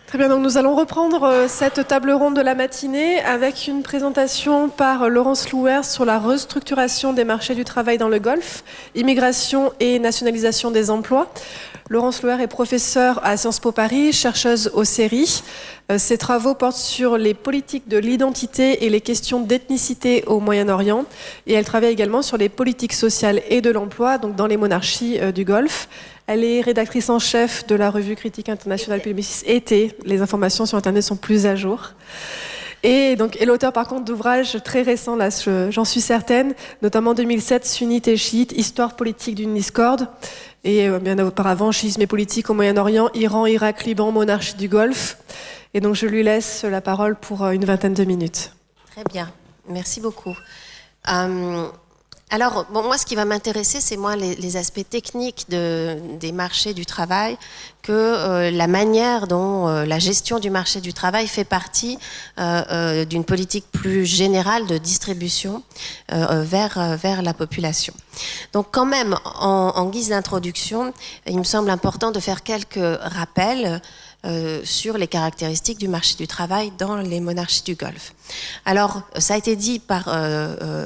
Très bien, donc nous allons reprendre cette table ronde de la matinée avec une présentation par Laurence Louer sur la restructuration des marchés du travail dans le Golfe, immigration et nationalisation des emplois. Laurence Louer est professeure à Sciences Po Paris, chercheuse au CERI. Ses travaux portent sur les politiques de l'identité et les questions d'ethnicité au Moyen-Orient. Et elle travaille également sur les politiques sociales et de l'emploi, donc dans les monarchies du Golfe. Elle est rédactrice en chef de la revue critique internationale Publicis été. Les informations sur Internet sont plus à jour. Et donc, est l'auteur par contre d'ouvrages très récents, là, j'en suis certaine, notamment 2007, Sunnites et chiites, histoire politique d'une discorde. Et bien auparavant, schisme et politique au Moyen-Orient, Iran, Irak, Liban, monarchie du Golfe. Et donc, je lui laisse la parole pour une vingtaine de minutes. Très bien, merci beaucoup. Alors, bon, moi, ce qui va m'intéresser, c'est moins les aspects techniques des marchés du travail que la manière dont la gestion du marché du travail fait partie d'une politique plus générale de distribution vers la population. Donc, quand même, en guise d'introduction, il me semble important de faire quelques rappels sur les caractéristiques du marché du travail dans les monarchies du Golfe. Alors, ça a été dit par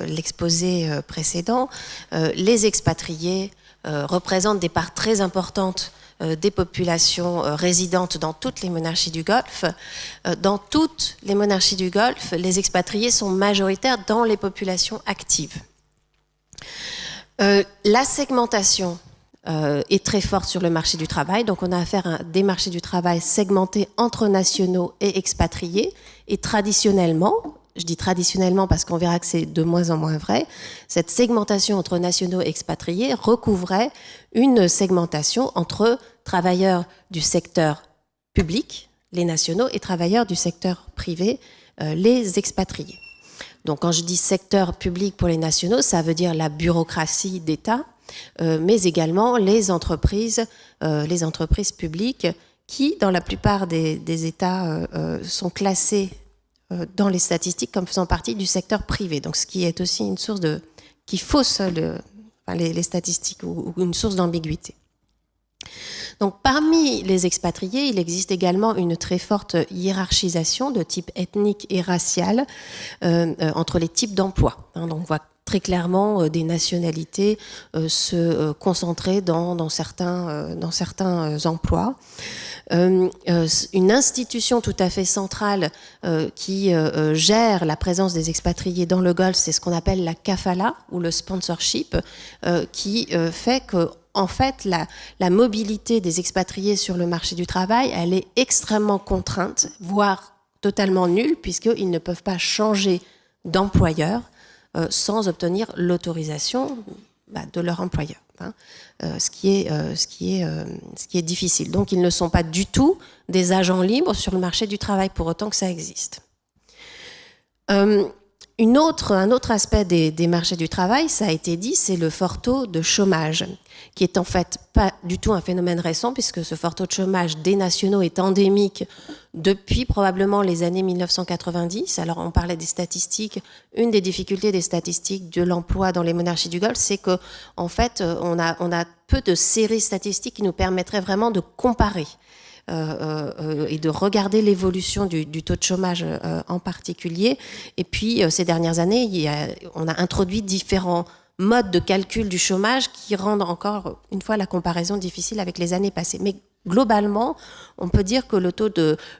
l'exposé précédent, les expatriés représentent des parts très importantes des populations résidentes dans toutes les monarchies du Golfe. Dans toutes les monarchies du Golfe, les expatriés sont majoritaires dans les populations actives. La segmentation est très forte sur le marché du travail. Donc, on a affaire à des marchés du travail segmentés entre nationaux et expatriés. Et traditionnellement, je dis traditionnellement parce qu'on verra que c'est de moins en moins vrai, cette segmentation entre nationaux et expatriés recouvrait une segmentation entre travailleurs du secteur public, les nationaux, et travailleurs du secteur privé, les expatriés. Donc, quand je dis secteur public pour les nationaux, ça veut dire la bureaucratie d'État, mais également les entreprises publiques qui, dans la plupart des États, sont classées dans les statistiques comme faisant partie du secteur privé. Donc, ce qui est aussi une source qui fausse les statistiques ou une source d'ambiguïté. Donc, parmi les expatriés, il existe également une très forte hiérarchisation de type ethnique et racial entre les types d'emplois. Donc, on voit très clairement des nationalités se concentrer dans certains emplois. Une institution tout à fait centrale qui gère la présence des expatriés dans le Golfe, c'est ce qu'on appelle la kafala ou le sponsorship, qui fait que en fait, la mobilité des expatriés sur le marché du travail, elle est extrêmement contrainte, voire totalement nulle, puisqu'ils ne peuvent pas changer d'employeur sans obtenir l'autorisation de leur employeur, ce qui est difficile. Donc, ils ne sont pas du tout des agents libres sur le marché du travail, pour autant que ça existe. Un autre aspect des marchés du travail, ça a été dit, c'est le fort taux de chômage, qui est en fait pas du tout un phénomène récent, puisque ce fort taux de chômage des nationaux est endémique depuis probablement les années 1990. Alors, on parlait des statistiques. Une des difficultés des statistiques de l'emploi dans les monarchies du Golfe, c'est que, en fait, on a peu de séries statistiques qui nous permettraient vraiment de comparer et de regarder l'évolution du taux de chômage en particulier. Et puis, ces dernières années, on a introduit différents modes de calcul du chômage qui rendent encore une fois la comparaison difficile avec les années passées. Mais globalement, on peut dire que le taux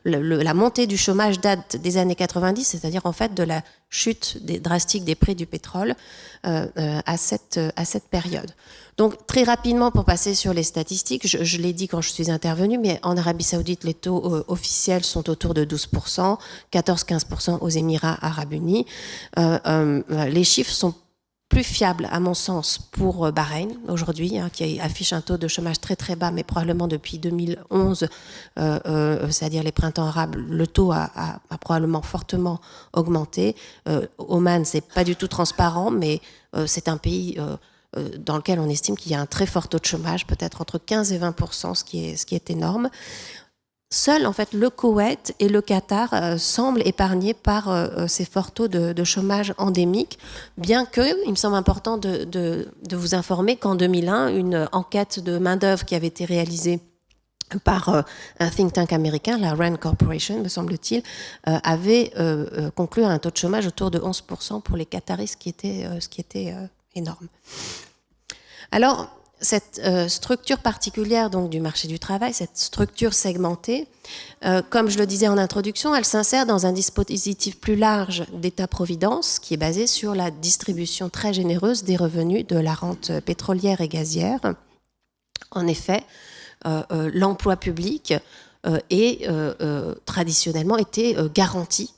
la montée du chômage date des années 90, c'est-à-dire en fait de la chute drastique des prix du pétrole à cette période. Donc, très rapidement, pour passer sur les statistiques, je l'ai dit quand je suis intervenue, mais en Arabie Saoudite, les taux officiels sont autour de 12%, 14-15% aux Émirats Arabes Unis. Les chiffres sont plus fiables, à mon sens, pour Bahreïn, aujourd'hui, qui affiche un taux de chômage très très bas, mais probablement depuis 2011, c'est-à-dire les printemps arabes, le taux a probablement fortement augmenté. Oman, c'est pas du tout transparent, mais c'est un pays dans lequel on estime qu'il y a un très fort taux de chômage, peut-être entre 15 et 20%, ce qui est énorme. Seul, en fait, le Koweït et le Qatar semblent épargnés par ces forts taux de chômage endémiques, bien que, il me semble important de vous informer qu'en 2001, une enquête de main-d'œuvre qui avait été réalisée par un think tank américain, la RAND Corporation, me semble-t-il, avait conclu un taux de chômage autour de 11% pour les Qataris, ce qui était énorme. Alors, cette structure particulière donc, du marché du travail, cette structure segmentée, comme je le disais en introduction, elle s'insère dans un dispositif plus large d'État-providence qui est basé sur la distribution très généreuse des revenus de la rente pétrolière et gazière. En effet, l'emploi public est traditionnellement été garanti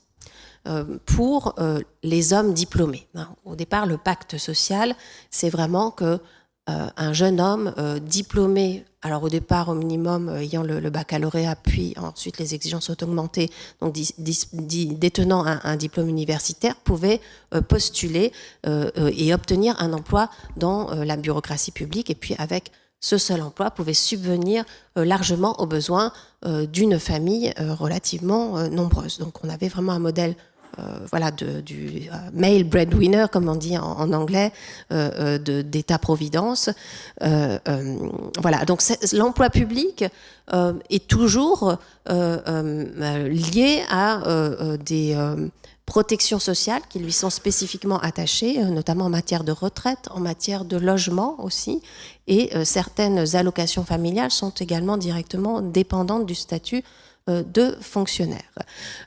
pour les hommes diplômés. Au départ, le pacte social, c'est vraiment que un jeune homme diplômé, alors au départ au minimum ayant le baccalauréat, puis ensuite les exigences ont augmenté, donc détenant un diplôme universitaire, pouvait postuler et obtenir un emploi dans la bureaucratie publique, et puis avec ce seul emploi pouvait subvenir largement aux besoins d'une famille relativement nombreuse. Donc on avait vraiment un modèle du male breadwinner, comme on dit en anglais, d'État-providence. Donc l'emploi public est toujours lié à des protections sociales qui lui sont spécifiquement attachées, notamment en matière de retraite, en matière de logement aussi, et certaines allocations familiales sont également directement dépendantes du statut de fonctionnaires.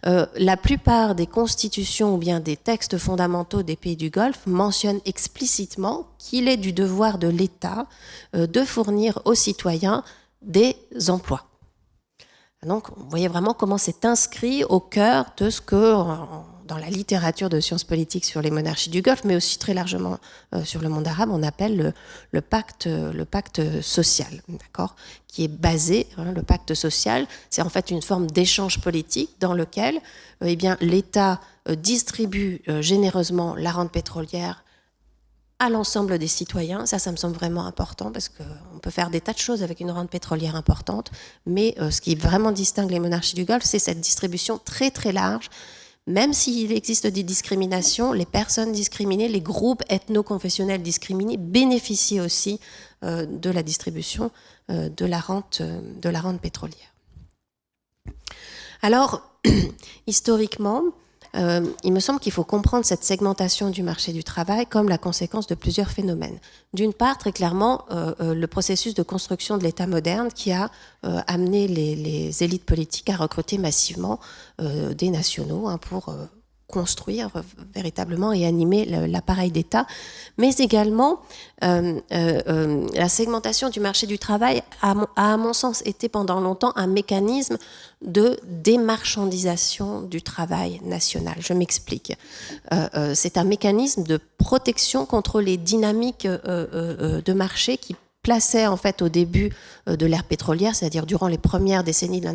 La plupart des constitutions ou bien des textes fondamentaux des pays du Golfe mentionnent explicitement qu'il est du devoir de l'État de fournir aux citoyens des emplois. Donc, vous voyez vraiment comment c'est inscrit au cœur de ce que, dans la littérature de sciences politiques sur les monarchies du Golfe, mais aussi très largement sur le monde arabe, on appelle le pacte social, d'accord, qui est basé, le pacte social, c'est en fait une forme d'échange politique dans lequel l'État distribue généreusement la rente pétrolière à l'ensemble des citoyens. Ça me semble vraiment important parce qu'on peut faire des tas de choses avec une rente pétrolière importante, mais ce qui vraiment distingue les monarchies du Golfe, c'est cette distribution très très large. Même s'il existe des discriminations, les personnes discriminées, les groupes ethno-confessionnels discriminés bénéficient aussi de la distribution de la rente pétrolière. Alors, historiquement, il me semble qu'il faut comprendre cette segmentation du marché du travail comme la conséquence de plusieurs phénomènes. D'une part, très clairement, le processus de construction de l'État moderne qui a amené les élites politiques à recruter massivement des nationaux pour construire véritablement et animer l'appareil d'État, mais également la segmentation du marché du travail a à mon sens été pendant longtemps un mécanisme de démarchandisation du travail national. Je m'explique. C'est un mécanisme de protection contre les dynamiques de marché qui plaçaient en fait au début de l'ère pétrolière, c'est-à-dire durant les premières décennies de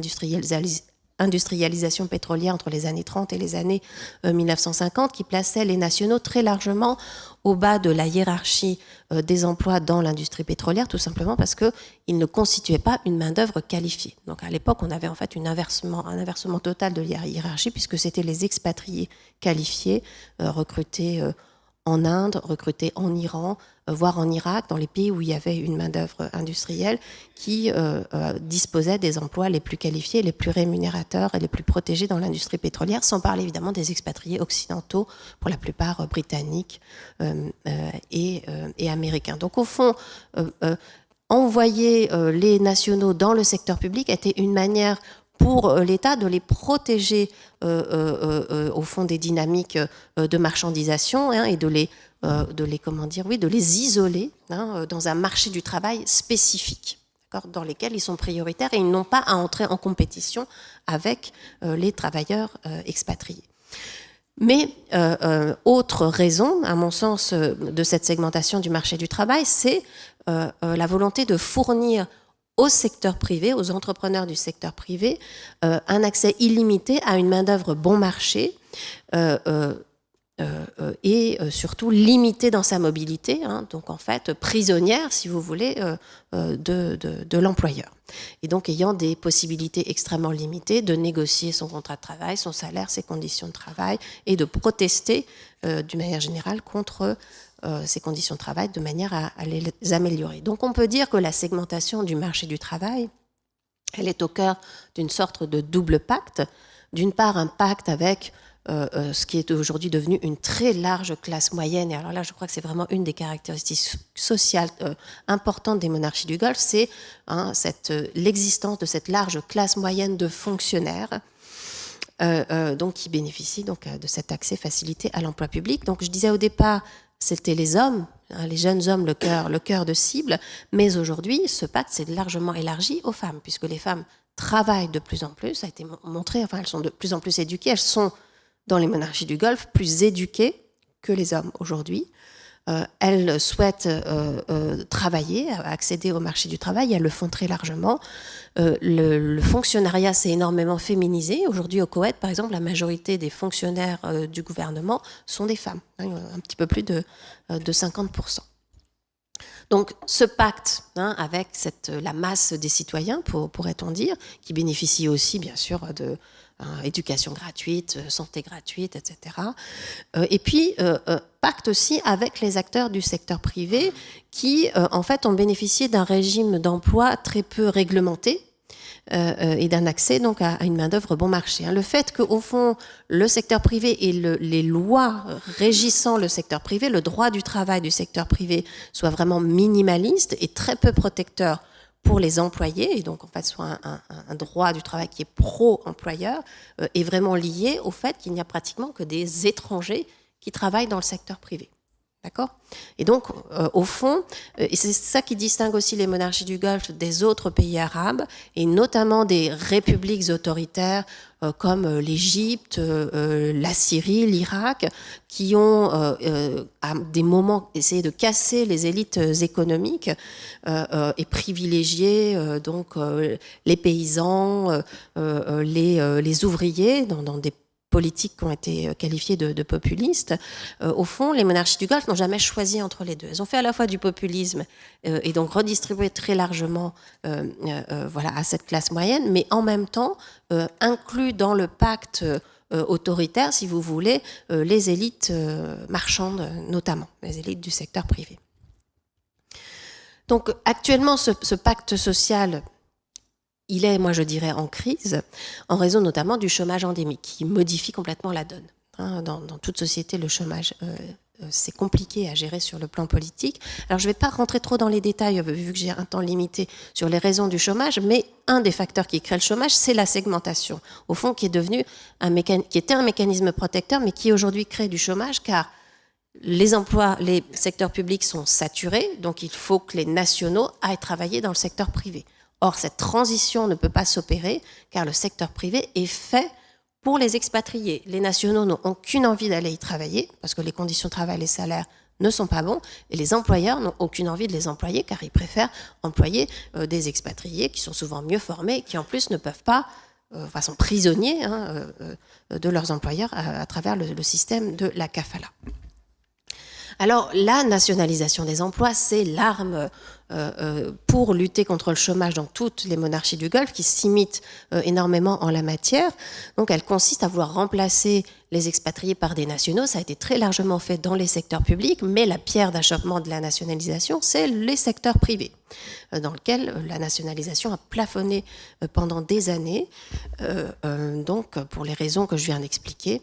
l'industrialisation pétrolière entre les années 30 et les années 1950, qui plaçait les nationaux très largement au bas de la hiérarchie des emplois dans l'industrie pétrolière, tout simplement parce qu'ils ne constituaient pas une main-d'œuvre qualifiée. Donc à l'époque, on avait en fait un inversement total de la hiérarchie, puisque c'était les expatriés qualifiés, recrutés en Inde, recrutés en Iran, voire en Irak, dans les pays où il y avait une main-d'œuvre industrielle qui disposait des emplois les plus qualifiés, les plus rémunérateurs et les plus protégés dans l'industrie pétrolière, sans parler évidemment des expatriés occidentaux, pour la plupart britanniques et américains. Donc au fond, envoyer les nationaux dans le secteur public était une manière pour l'État de les protéger au fond des dynamiques de marchandisation et de les isoler dans un marché du travail spécifique, dans lesquels ils sont prioritaires et ils n'ont pas à entrer en compétition avec les travailleurs expatriés. Mais autre raison, à mon sens, de cette segmentation du marché du travail, c'est la volonté de fournir au secteur privé, aux entrepreneurs du secteur privé, un accès illimité à une main-d'œuvre bon marché et surtout limitée dans sa mobilité, donc en fait prisonnière, si vous voulez, de l'employeur. Et donc ayant des possibilités extrêmement limitées de négocier son contrat de travail, son salaire, ses conditions de travail et de protester d'une manière générale contre ces conditions de travail de manière à les améliorer. Donc on peut dire que la segmentation du marché du travail Elle est au cœur d'une sorte de double pacte. D'une part, un pacte avec ce qui est aujourd'hui devenu une très large classe moyenne. Et alors là, je crois que c'est vraiment une des caractéristiques sociales importantes des monarchies du Golfe, c'est l'existence de cette large classe moyenne de fonctionnaires donc qui bénéficient donc, de cet accès facilité à l'emploi public. Donc je disais au départ, c'était les hommes, les jeunes hommes, le cœur de cible, mais aujourd'hui, ce pacte s'est largement élargi aux femmes, puisque les femmes travaillent de plus en plus, ça a été montré, enfin elles sont de plus en plus éduquées, elles sont dans les monarchies du Golfe plus éduquées que les hommes aujourd'hui. Elles souhaitent travailler, accéder au marché du travail, elles le font très largement. Le fonctionnariat s'est énormément féminisé. Aujourd'hui, au Koweït, par exemple, la majorité des fonctionnaires du gouvernement sont des femmes, un petit peu plus de 50%. Donc, ce pacte avec la masse des citoyens, pourrait-on dire, qui bénéficie aussi, bien sûr, de éducation gratuite, santé gratuite, etc. Et puis, pacte aussi avec les acteurs du secteur privé qui, en fait, ont bénéficié d'un régime d'emploi très peu réglementé et d'un accès donc à une main-d'œuvre bon marché. Le fait qu'au fond, le secteur privé et les lois régissant le secteur privé, le droit du travail du secteur privé soit vraiment minimaliste et très peu protecteur pour les employés, et donc en fait soit un droit du travail qui est pro-employeur, est vraiment lié au fait qu'il n'y a pratiquement que des étrangers qui travaillent dans le secteur privé. D'accord ? Et donc, au fond, et c'est ça qui distingue aussi les monarchies du Golfe des autres pays arabes, et notamment des républiques autoritaires comme l'Égypte, la Syrie, l'Irak, qui ont à des moments essayé de casser les élites économiques et privilégier donc les paysans, les ouvriers dans des politiques qui ont été qualifiées de populistes. Au fond, les monarchies du Golfe n'ont jamais choisi entre les deux. Elles ont fait à la fois du populisme et donc redistribué très largement voilà, à cette classe moyenne, mais en même temps inclus dans le pacte autoritaire, si vous voulez, les élites marchandes notamment, les élites du secteur privé. Donc actuellement, ce pacte social, il est, moi je dirais, en crise, en raison notamment du chômage endémique, qui modifie complètement la donne. Dans toute société, le chômage, c'est compliqué à gérer sur le plan politique. Alors je ne vais pas rentrer trop dans les détails, vu que j'ai un temps limité, sur les raisons du chômage, mais un des facteurs qui crée le chômage, c'est la segmentation, au fond, qui est devenu qui était un mécanisme protecteur, mais qui aujourd'hui crée du chômage, car les emplois, les secteurs publics sont saturés, donc il faut que les nationaux aillent travailler dans le secteur privé. Or, cette transition ne peut pas s'opérer car le secteur privé est fait pour les expatriés. Les nationaux n'ont aucune envie d'aller y travailler parce que les conditions de travail, les salaires ne sont pas bons, et les employeurs n'ont aucune envie de les employer car ils préfèrent employer des expatriés qui sont souvent mieux formés et qui en plus ne peuvent pas, sont prisonniers de leurs employeurs à travers le système de la kafala. Alors, la nationalisation des emplois, c'est l'arme pour lutter contre le chômage dans toutes les monarchies du Golfe, qui s'imitent énormément en la matière. Donc, elle consiste à vouloir remplacer les expatriés par des nationaux. Ça a été très largement fait dans les secteurs publics, mais la pierre d'achoppement de la nationalisation, c'est les secteurs privés, dans lesquels la nationalisation a plafonné pendant des années, donc pour les raisons que je viens d'expliquer.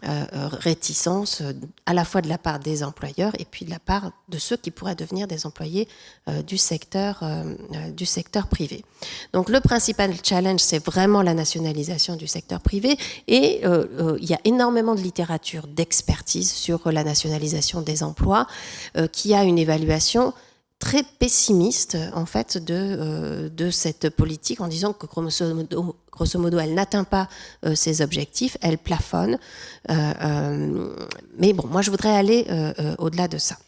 Réticence à la fois de la part des employeurs et puis de la part de ceux qui pourraient devenir des employés du secteur privé. Donc le principal challenge, c'est vraiment la nationalisation du secteur privé, et il y a énormément de littérature d'expertise sur la nationalisation des emplois qui a une évaluation très pessimiste en fait de cette politique, en disant que grosso modo elle n'atteint pas ses objectifs, elle plafonne. Mais bon, moi je voudrais aller au-delà de ça.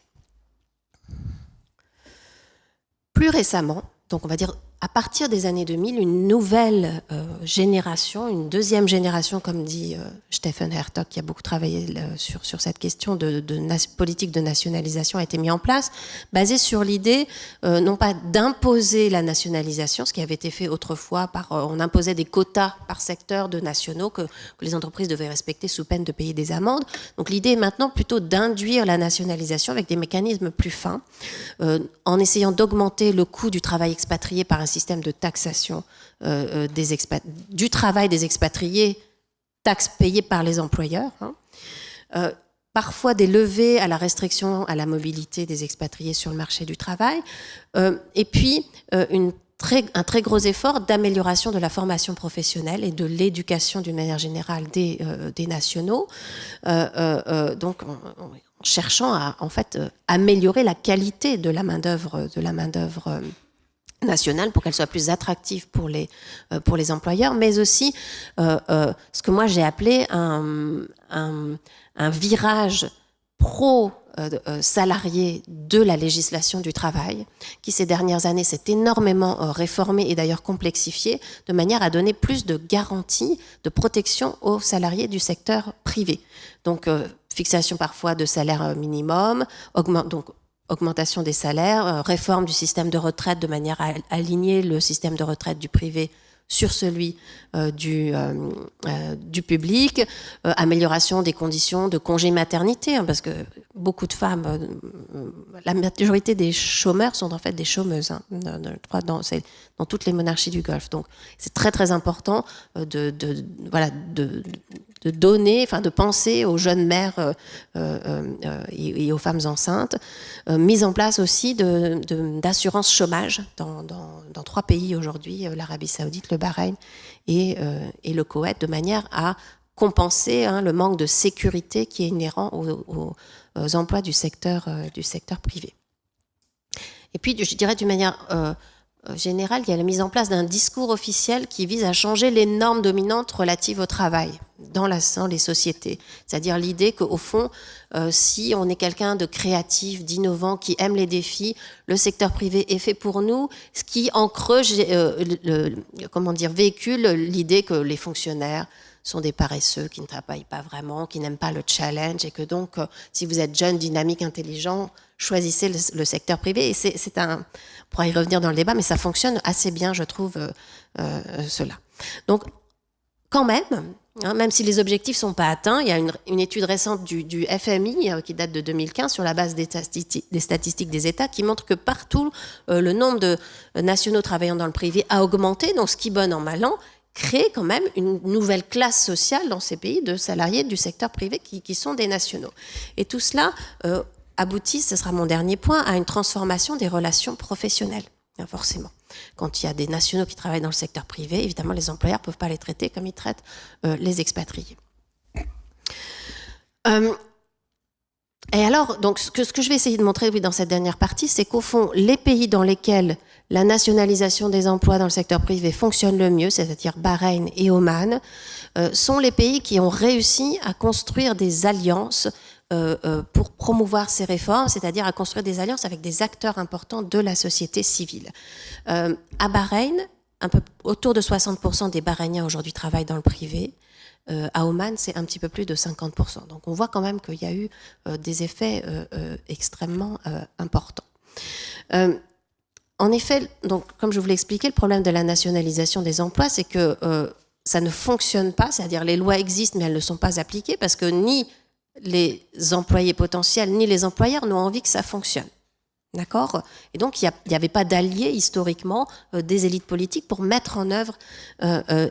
Plus récemment, donc on va dire à partir des années 2000, une nouvelle génération, une deuxième génération, comme dit Stephen Hertog, qui a beaucoup travaillé sur cette question de politique de nationalisation, a été mis en place, basée sur l'idée, non pas d'imposer la nationalisation, ce qui avait été fait autrefois, on imposait des quotas par secteur de nationaux que les entreprises devaient respecter sous peine de payer des amendes. Donc l'idée est maintenant plutôt d'induire la nationalisation avec des mécanismes plus fins, en essayant d'augmenter le coût du travail expatrié par un système de taxation du travail des expatriés, taxes payées par les employeurs, parfois des levées à la restriction à la mobilité des expatriés sur le marché du travail, et puis un très gros effort d'amélioration de la formation professionnelle et de l'éducation d'une manière générale des nationaux, donc en cherchant à en fait améliorer la qualité de la main-d'œuvre nationale pour qu'elle soit plus attractive pour les employeurs, mais aussi ce que moi j'ai appelé un virage pro-salarié de la législation du travail, qui ces dernières années s'est énormément réformée et d'ailleurs complexifiée, de manière à donner plus de garanties de protection aux salariés du secteur privé. Donc, fixation parfois de salaire minimum, augmentation des salaires, réforme du système de retraite de manière à aligner le système de retraite du privé sur celui du public, amélioration des conditions de congé maternité, parce que beaucoup de femmes, la majorité des chômeurs sont en fait des chômeuses, dans toutes les monarchies du Golfe. Donc c'est très très important de donner, enfin de penser aux jeunes mères et aux femmes enceintes. Mise en place aussi d'assurance chômage dans 3 pays aujourd'hui, l'Arabie Saoudite, le Bahreïn et le Koweït, de manière à compenser le manque de sécurité qui est inhérent aux emplois du secteur privé. Et puis, je dirais d'une manière générale, il y a la mise en place d'un discours officiel qui vise à changer les normes dominantes relatives au travail dans les sociétés. C'est-à-dire l'idée qu'au fond, si on est quelqu'un de créatif, d'innovant, qui aime les défis, le secteur privé est fait pour nous, ce qui en creux véhicule l'idée que les fonctionnaires sont des paresseux qui ne travaillent pas vraiment, qui n'aiment pas le challenge, et que donc, si vous êtes jeune, dynamique, intelligent, choisissez le secteur privé. Et on pourra y revenir dans le débat, mais ça fonctionne assez bien, je trouve, cela. Donc, quand même, même si les objectifs ne sont pas atteints, il y a une étude récente du FMI qui date de 2015 sur la base des statistiques des États qui montre que partout, le nombre de nationaux travaillant dans le privé a augmenté, donc ce qui, bon an, mal an, crée quand même une nouvelle classe sociale dans ces pays de salariés du secteur privé qui sont des nationaux. Et tout cela aboutit, ce sera mon dernier point, à une transformation des relations professionnelles, forcément. Quand il y a des nationaux qui travaillent dans le secteur privé, évidemment, les employeurs ne peuvent pas les traiter comme ils traitent les expatriés. Et alors, donc, ce que je vais essayer de montrer dans cette dernière partie, c'est qu'au fond, les pays dans lesquels la nationalisation des emplois dans le secteur privé fonctionne le mieux, c'est-à-dire Bahreïn et Oman, sont les pays qui ont réussi à construire des alliances pour promouvoir ces réformes, c'est-à-dire à construire des alliances avec des acteurs importants de la société civile. À Bahreïn, un peu autour de 60% des Bahreïniens aujourd'hui travaillent dans le privé. À Oman, c'est un petit peu plus de 50%. Donc on voit quand même qu'il y a eu des effets extrêmement importants. En effet, donc, comme je vous l'ai expliqué, le problème de la nationalisation des emplois, c'est que ça ne fonctionne pas, c'est-à-dire les lois existent mais elles ne sont pas appliquées parce que ni les employés potentiels ni les employeurs n'ont envie que ça fonctionne. D'accord ? Et donc, il n'y avait pas d'alliés historiquement des élites politiques pour mettre en œuvre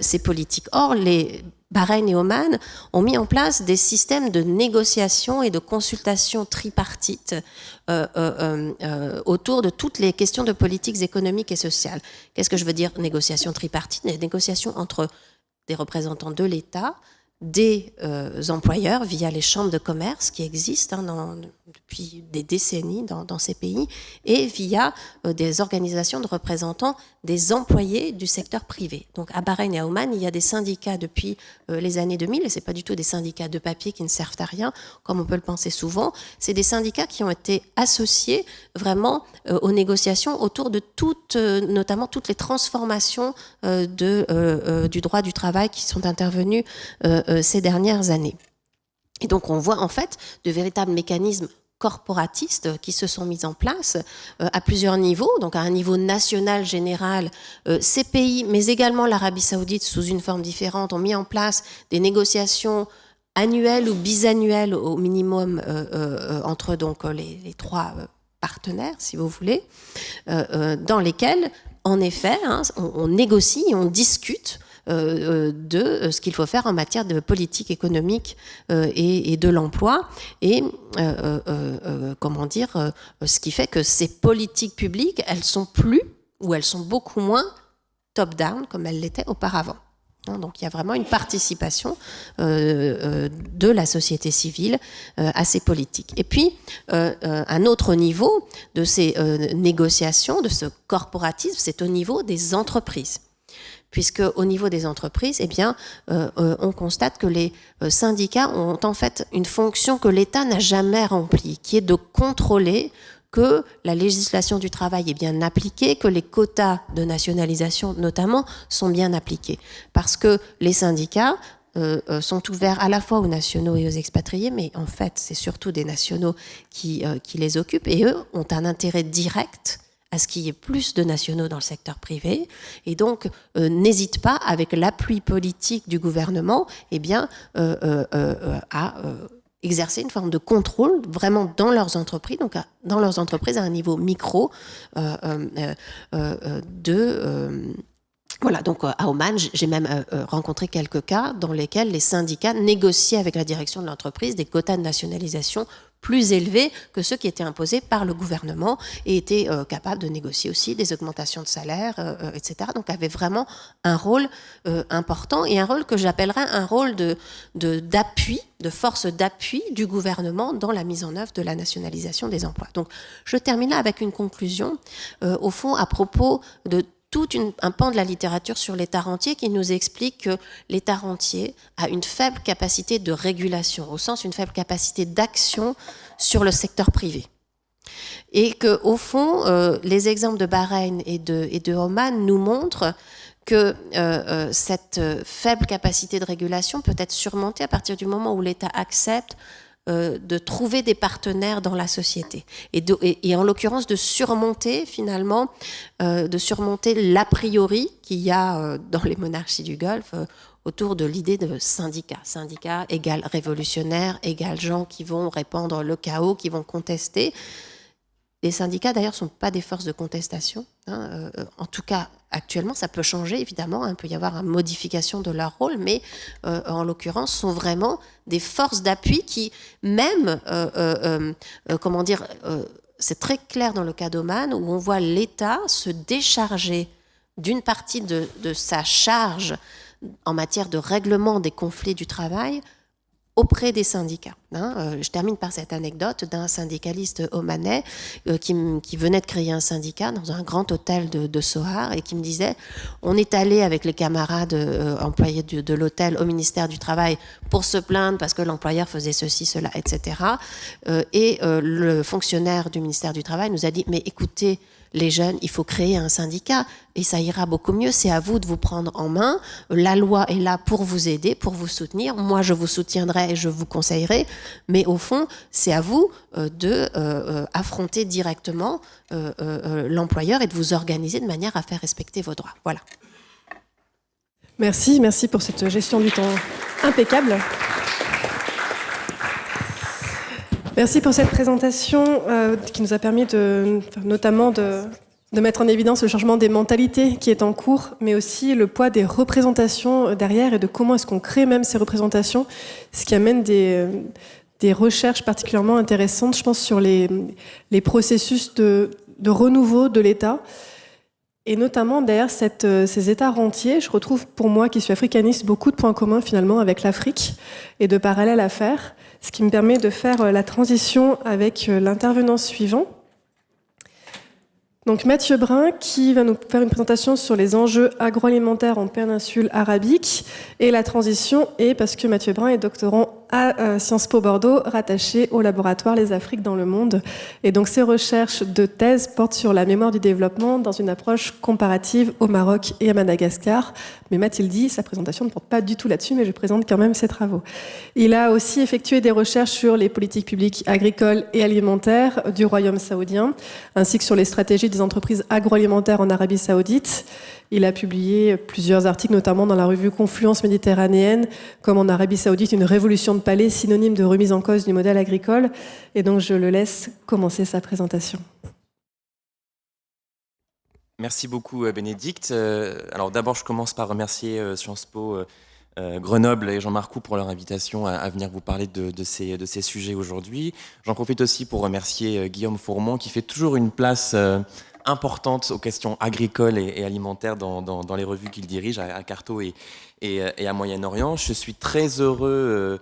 ces politiques. Or, les Bahreïn et Oman ont mis en place des systèmes de négociation et de consultation tripartite autour de toutes les questions de politiques économiques et sociales. Qu'est-ce que je veux dire négociation tripartite ? Des négociations entre des représentants de l'État, des employeurs via les chambres de commerce qui existent depuis des décennies dans ces pays et via des organisations de représentants des employés du secteur privé. Donc à Bahreïn et à Oman, il y a des syndicats depuis les années 2000 et ce n'est pas du tout des syndicats de papier qui ne servent à rien comme on peut le penser souvent. C'est des syndicats qui ont été associés vraiment aux négociations autour de notamment toutes les transformations du droit du travail qui sont intervenues ces dernières années. Et donc on voit en fait de véritables mécanismes corporatistes qui se sont mis en place à plusieurs niveaux, donc à un niveau national général. Ces pays, mais également l'Arabie Saoudite sous une forme différente, ont mis en place des négociations annuelles ou bisannuelles au minimum entre donc les trois partenaires, si vous voulez, dans lesquels, en effet, on négocie, on discute de ce qu'il faut faire en matière de politique économique et de l'emploi, et comment dire, ce qui fait que ces politiques publiques, elles sont plus, ou elles sont beaucoup moins top-down comme elles l'étaient auparavant. Donc il y a vraiment une participation de la société civile à ces politiques. Et puis, un autre niveau de ces négociations, de ce corporatisme, c'est au niveau des entreprises. Puisque au niveau des entreprises, eh bien, on constate que les syndicats ont en fait une fonction que l'État n'a jamais remplie, qui est de contrôler que la législation du travail est bien appliquée, que les quotas de nationalisation notamment sont bien appliqués. Parce que les syndicats sont ouverts à la fois aux nationaux et aux expatriés, mais en fait c'est surtout des nationaux qui les occupent, et eux ont un intérêt direct à ce qu'il y ait plus de nationaux dans le secteur privé, et donc n'hésitent pas, avec l'appui politique du gouvernement, eh bien, à exercer une forme de contrôle vraiment dans leurs entreprises, donc dans leurs entreprises à un niveau micro voilà, donc à Oman, j'ai même rencontré quelques cas dans lesquels les syndicats négociaient avec la direction de l'entreprise des quotas de nationalisation plus élevés que ceux qui étaient imposés par le gouvernement, et étaient capables de négocier aussi des augmentations de salaire, etc. Donc avaient vraiment un rôle important, et un rôle que j'appellerais un rôle d'appui, de force d'appui du gouvernement dans la mise en œuvre de la nationalisation des emplois. Donc je termine là avec une conclusion, au fond, à propos de tout un pan de la littérature sur l'État rentier qui nous explique que l'État rentier a une faible capacité de régulation, au sens une faible capacité d'action sur le secteur privé. Et qu'au fond, les exemples de Bahreïn et de Oman nous montrent que cette faible capacité de régulation peut être surmontée à partir du moment où l'État accepte de trouver des partenaires dans la société, et en l'occurrence de surmonter finalement l'a priori qu'il y a dans les monarchies du Golfe autour de l'idée de syndicat. Syndicat égale révolutionnaire, égale gens qui vont répandre le chaos, qui vont contester. Les syndicats, d'ailleurs, ne sont pas des forces de contestation. En tout cas, actuellement, ça peut changer, évidemment. Il peut y avoir une modification de leur rôle, mais en l'occurrence, sont vraiment des forces d'appui qui, même, c'est très clair dans le cas d'Oman, où on voit l'État se décharger d'une partie de sa charge en matière de règlement des conflits du travail auprès des syndicats. Je termine par cette anecdote d'un syndicaliste omanais qui venait de créer un syndicat dans un grand hôtel de Sohar, et qui me disait: on est allé avec les camarades employés de l'hôtel au ministère du Travail pour se plaindre parce que l'employeur faisait ceci, cela, etc. Et le fonctionnaire du ministère du Travail nous a dit: mais écoutez, les jeunes, il faut créer un syndicat et ça ira beaucoup mieux. C'est à vous de vous prendre en main. La loi est là pour vous aider, pour vous soutenir. Moi, je vous soutiendrai et je vous conseillerai. Mais au fond, c'est à vous d'affronter directement l'employeur et de vous organiser de manière à faire respecter vos droits. Voilà. Merci pour cette gestion du temps impeccable. Merci pour cette présentation qui nous a permis notamment de mettre en évidence le changement des mentalités qui est en cours, mais aussi le poids des représentations derrière et de comment est-ce qu'on crée même ces représentations, ce qui amène des recherches particulièrement intéressantes, je pense, sur les processus de renouveau de l'État. Et notamment derrière ces États rentiers, je retrouve pour moi, qui suis africaniste, beaucoup de points communs finalement avec l'Afrique et de parallèles à faire, ce qui me permet de faire la transition avec l'intervenant suivant. Donc Mathieu Brun, qui va nous faire une présentation sur les enjeux agroalimentaires en péninsule arabique. Et la transition est parce que Mathieu Brun est doctorant à Sciences Po Bordeaux, rattaché au laboratoire Les Afriques dans le monde. Et donc ses recherches de thèse portent sur la mémoire du développement dans une approche comparative au Maroc et à Madagascar. Mais Mathilde dit, sa présentation ne porte pas du tout là-dessus, mais je présente quand même ses travaux. Il a aussi effectué des recherches sur les politiques publiques agricoles et alimentaires du Royaume saoudien, ainsi que sur les stratégies des entreprises agroalimentaires en Arabie saoudite. Il a publié plusieurs articles, notamment dans la revue Confluence méditerranéenne, comme en Arabie saoudite, une révolution de de palais synonyme de remise en cause du modèle agricole. Et donc, je le laisse commencer sa présentation. Merci beaucoup, Bénédicte. Alors d'abord, je commence par remercier Sciences Po Grenoble et Jean-Marc Roux pour leur invitation à venir vous parler de ces sujets aujourd'hui. J'en profite aussi pour remercier Guillaume Fourmont qui fait toujours une place importante aux questions agricoles et alimentaires dans les revues qu'il dirige à Carto et à Moyen-Orient. Je suis très heureux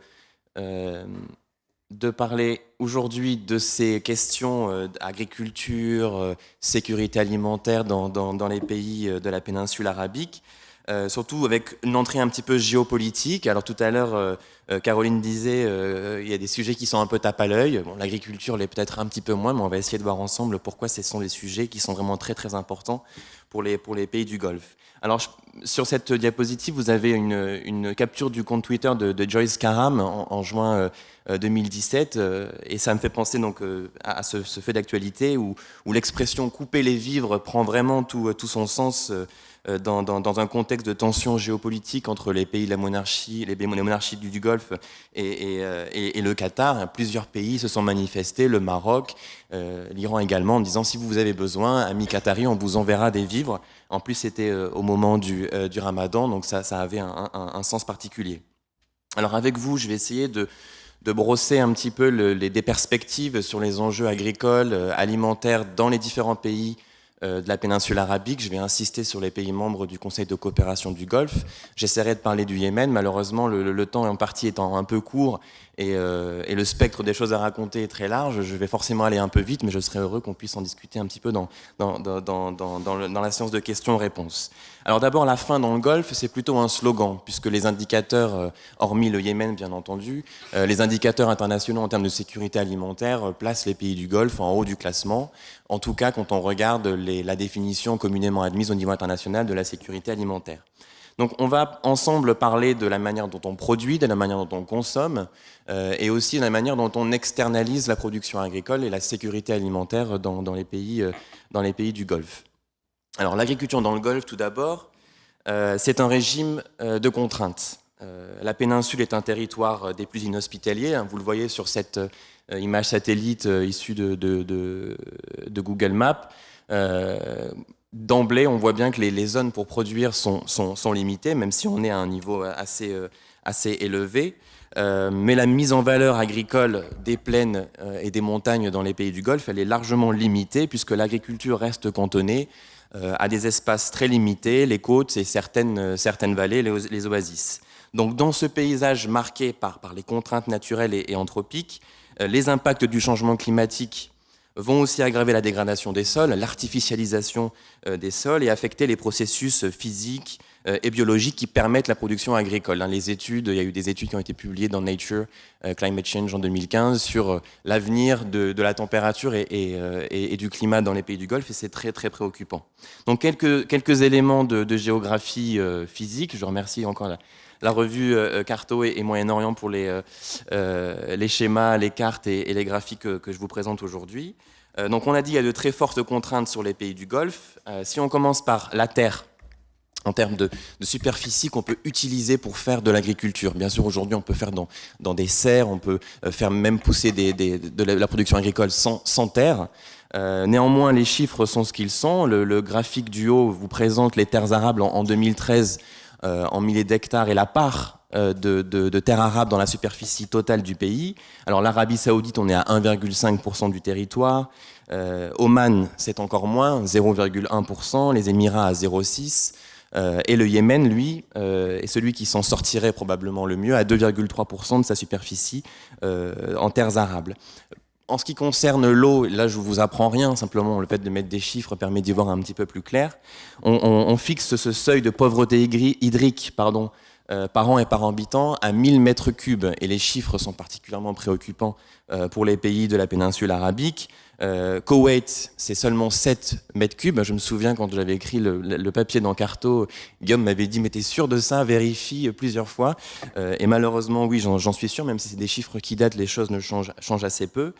de parler aujourd'hui de ces questions d'agriculture, sécurité alimentaire dans les pays de la péninsule arabique. Surtout avec une entrée un petit peu géopolitique. Alors tout à l'heure, Caroline disait il y a des sujets qui sont un peu tape à l'œil. Bon, l'agriculture l'est peut-être un petit peu moins, mais on va essayer de voir ensemble pourquoi ce sont des sujets qui sont vraiment très très importants pour les pays du Golfe. Alors sur cette diapositive, vous avez une capture du compte Twitter de Joyce Karam en juin 2017, et ça me fait penser donc à ce fait d'actualité où l'expression couper les vivres prend vraiment tout son sens. Dans un contexte de tension géopolitique entre les pays de la monarchie, les monarchies du Golfe et le Qatar, plusieurs pays se sont manifestés, le Maroc, l'Iran également, en disant si vous avez besoin, amis qataris, on vous enverra des vivres. En plus, c'était au moment du Ramadan, donc ça avait un sens particulier. Alors avec vous, je vais essayer de brosser un petit peu des perspectives sur les enjeux agricoles, alimentaires dans les différents pays de la péninsule arabique. Je vais insister sur les pays membres du Conseil de coopération du Golfe. J'essaierai de parler du Yémen. Malheureusement, le temps en partie étant un peu court et le spectre des choses à raconter est très large, je vais forcément aller un peu vite, mais je serais heureux qu'on puisse en discuter un petit peu dans la séance de questions-réponses. Alors d'abord, la faim dans le Golfe, c'est plutôt un slogan, puisque les indicateurs, hormis le Yémen bien entendu, les indicateurs internationaux en termes de sécurité alimentaire placent les pays du Golfe en haut du classement, en tout cas quand on regarde la définition communément admise au niveau international de la sécurité alimentaire. Donc on va ensemble parler de la manière dont on produit, de la manière dont on consomme, et aussi de la manière dont on externalise la production agricole et la sécurité alimentaire dans les pays du Golfe. Alors l'agriculture dans le Golfe, tout d'abord, c'est un régime de contraintes. La péninsule est un territoire des plus inhospitaliers, hein, vous le voyez sur cette image satellite issue de Google Maps. D'emblée, on voit bien que les zones pour produire sont limitées, même si on est à un niveau assez élevé. Mais la mise en valeur agricole des plaines et des montagnes dans les pays du Golfe, elle est largement limitée, puisque l'agriculture reste cantonnée à des espaces très limités, les côtes et certaines vallées, les oasis. Donc dans ce paysage marqué par les contraintes naturelles et anthropiques, les impacts du changement climatique vont aussi aggraver la dégradation des sols, l'artificialisation des sols et affecter les processus physiques et biologiques qui permettent la production agricole. Il y a eu des études qui ont été publiées dans Nature Climate Change en 2015 sur l'avenir de la température et du climat dans les pays du Golfe, et c'est très très préoccupant. Donc quelques éléments de géographie physique. Je remercie encore la revue Carto et Moyen-Orient pour les schémas, les cartes et les graphiques que je vous présente aujourd'hui. Donc on a dit qu'il y a de très fortes contraintes sur les pays du Golfe. Si on commence par la terre, en termes de superficie qu'on peut utiliser pour faire de l'agriculture. Bien sûr, aujourd'hui, on peut faire dans des serres, on peut faire même pousser de la production agricole sans terre. Néanmoins, les chiffres sont ce qu'ils sont. Le graphique du haut vous présente les terres arables en 2013 en milliers d'hectares et la part de terres arables dans la superficie totale du pays. Alors l'Arabie Saoudite, on est à 1,5% du territoire. Oman, c'est encore moins, 0,1%. Les Émirats à 0,6%. Et le Yémen, lui, est celui qui s'en sortirait probablement le mieux, à 2,3% de sa superficie en terres arables. En ce qui concerne l'eau, là je ne vous apprends rien, simplement le fait de mettre des chiffres permet d'y voir un petit peu plus clair. On fixe ce seuil de pauvreté hydrique par an et par habitant à 1000 mètres cubes, et les chiffres sont particulièrement préoccupants pour les pays de la péninsule arabique. Koweït, c'est seulement 7 mètres cubes. Je me souviens quand j'avais écrit le papier dans Carto, Guillaume m'avait dit « mais t'es sûr de ça? Vérifie plusieurs fois ». Et malheureusement, oui, j'en suis sûr, même si c'est des chiffres qui datent, les choses ne changent assez peu.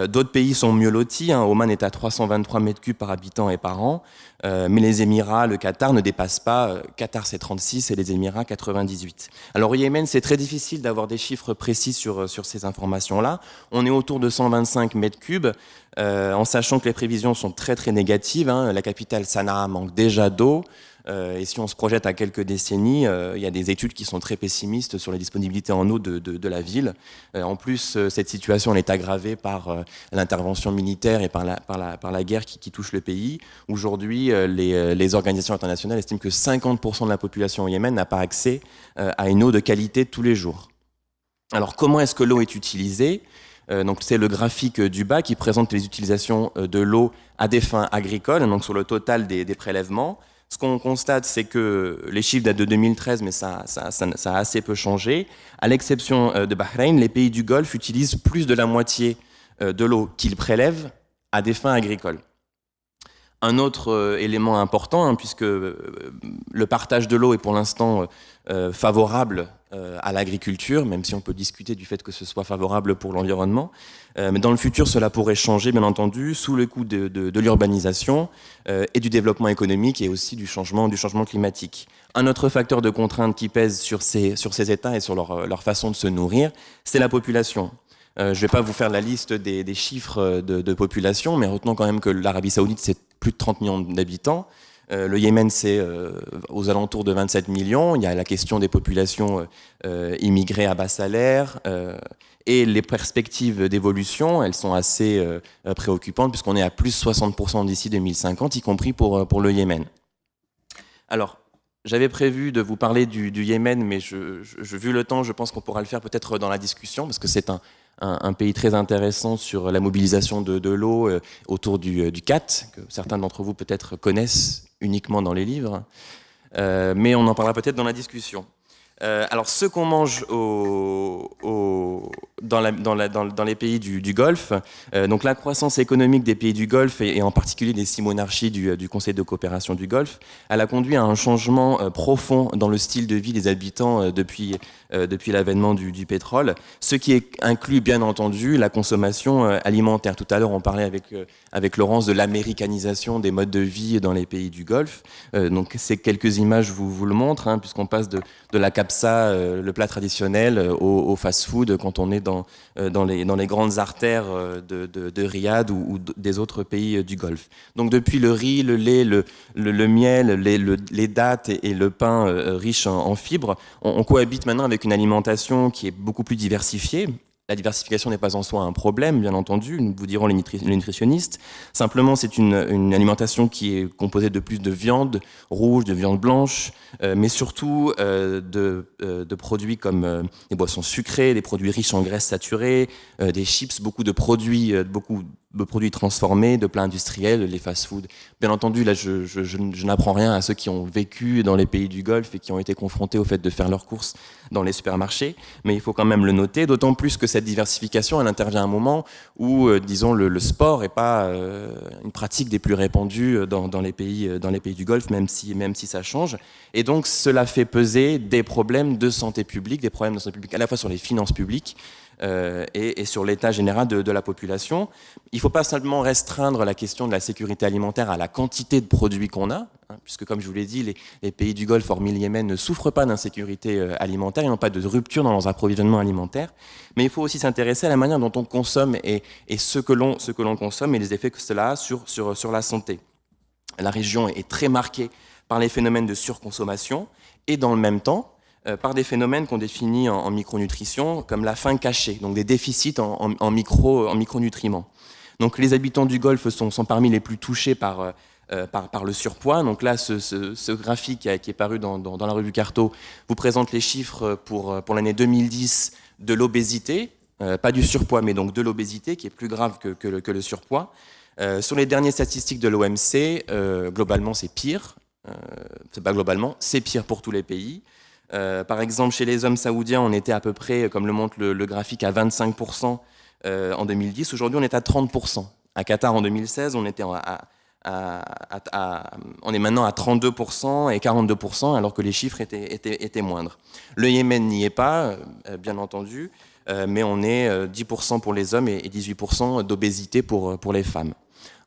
D'autres pays sont mieux lotis. Oman est à 323 mètres cubes par habitant et par an. mais les Émirats, le Qatar ne dépassent pas, Qatar c'est 36 et les Émirats 98. Alors au Yémen, c'est très difficile d'avoir des chiffres précis sur ces informations-là. On est autour de 125 mètres cubes, en sachant que les prévisions sont très très négatives. La capitale Sanaa manque déjà d'eau. Et si on se projette à quelques décennies, il y a des études qui sont très pessimistes sur la disponibilité en eau de la ville. En plus, cette situation elle est aggravée par l'intervention militaire et par la guerre qui touche le pays. Aujourd'hui, les organisations internationales estiment que 50% de la population au Yémen n'a pas accès à une eau de qualité tous les jours. Alors, comment est-ce que l'eau est utilisée ? Donc, c'est le graphique du bas qui présente les utilisations de l'eau à des fins agricoles, donc sur le total des prélèvements. Ce qu'on constate, c'est que les chiffres datent de 2013, mais ça a assez peu changé. À l'exception de Bahreïn, les pays du Golfe utilisent plus de la moitié de l'eau qu'ils prélèvent à des fins agricoles. Un autre élément important, puisque le partage de l'eau est pour l'instant favorable à l'agriculture, même si on peut discuter du fait que ce soit favorable pour l'environnement. Mais dans le futur, cela pourrait changer, bien entendu, sous le coup de l'urbanisation et du développement économique et aussi du changement climatique. Un autre facteur de contrainte qui pèse sur ces États et sur leur façon de se nourrir, c'est la population. Je ne vais pas vous faire la liste des chiffres de population, mais retenons quand même que l'Arabie Saoudite, c'est plus de 30 millions d'habitants. Le Yémen, c'est aux alentours de 27 millions. Il y a la question des populations immigrées à bas salaire. Et les perspectives d'évolution, elles sont assez préoccupantes, puisqu'on est à plus 60% d'ici 2050, y compris pour le Yémen. Alors, j'avais prévu de vous parler du Yémen, mais vu le temps, je pense qu'on pourra le faire peut-être dans la discussion, parce que c'est un pays très intéressant sur la mobilisation de l'eau autour du Cat, que certains d'entre vous peut-être connaissent uniquement dans les livres, mais on en parlera peut-être dans la discussion. Alors, ce qu'on mange dans les pays du Golfe, donc la croissance économique des pays du Golfe et en particulier des 6 monarchies du Conseil de coopération du Golfe, elle a conduit à un changement profond dans le style de vie des habitants depuis l'avènement du pétrole, ce qui inclut bien entendu la consommation alimentaire. Tout à l'heure, on parlait avec Laurence de l'américanisation des modes de vie dans les pays du Golfe. Donc, ces quelques images vous le montrent, puisqu'on passe de la kapsa, le plat traditionnel, au fast-food quand on est dans les grandes artères de Riyad ou des autres pays du Golfe. Donc depuis le riz, le lait, le miel, les dattes et le pain riche en fibres, on cohabite maintenant avec une alimentation qui est beaucoup plus diversifiée. La diversification n'est pas en soi un problème, bien entendu, nous vous dirons les nutritionnistes. Simplement, c'est une alimentation qui est composée de plus de viande rouge, de viande blanche, mais surtout de produits comme des boissons sucrées, des produits riches en graisses saturées, des chips, beaucoup de produits transformés, de plats industriels, les fast-foods. Bien entendu, là, je n'apprends rien à ceux qui ont vécu dans les pays du Golfe et qui ont été confrontés au fait de faire leurs courses dans les supermarchés, mais il faut quand même le noter, d'autant plus que cette diversification, elle intervient à un moment où, disons, le sport n'est pas une pratique des plus répandues dans les pays du Golfe, même si ça change. Et donc, cela fait peser des problèmes de santé publique, à la fois sur les finances publiques, et sur l'état général de la population. Il ne faut pas simplement restreindre la question de la sécurité alimentaire à la quantité de produits qu'on a, puisque comme je vous l'ai dit, les pays du Golfe, hormis le Yémen, ne souffrent pas d'insécurité alimentaire, ils n'ont pas de rupture dans leurs approvisionnements alimentaires, mais il faut aussi s'intéresser à la manière dont on consomme et ce que l'on consomme et les effets que cela a sur la santé. La région est très marquée par les phénomènes de surconsommation et dans le même temps, par des phénomènes qu'on définit en micronutrition comme la faim cachée, donc des déficits en micronutriments. Donc les habitants du Golfe sont parmi les plus touchés par le surpoids. Donc là, ce graphique qui est paru dans la revue Carto vous présente les chiffres pour l'année 2010 de l'obésité, pas du surpoids, mais donc de l'obésité, qui est plus grave que le surpoids. Sur les dernières statistiques de l'OMC, globalement, c'est pire. C'est pas globalement, c'est pire pour tous les pays. Par exemple, chez les hommes saoudiens, on était à peu près, comme le montre le graphique, à 25% en 2010. Aujourd'hui, on est à 30%. À Qatar, en 2016, on est maintenant à 32% et 42%, alors que les chiffres étaient moindres. Le Yémen n'y est pas, bien entendu, mais on est 10% pour les hommes et 18% d'obésité pour les femmes.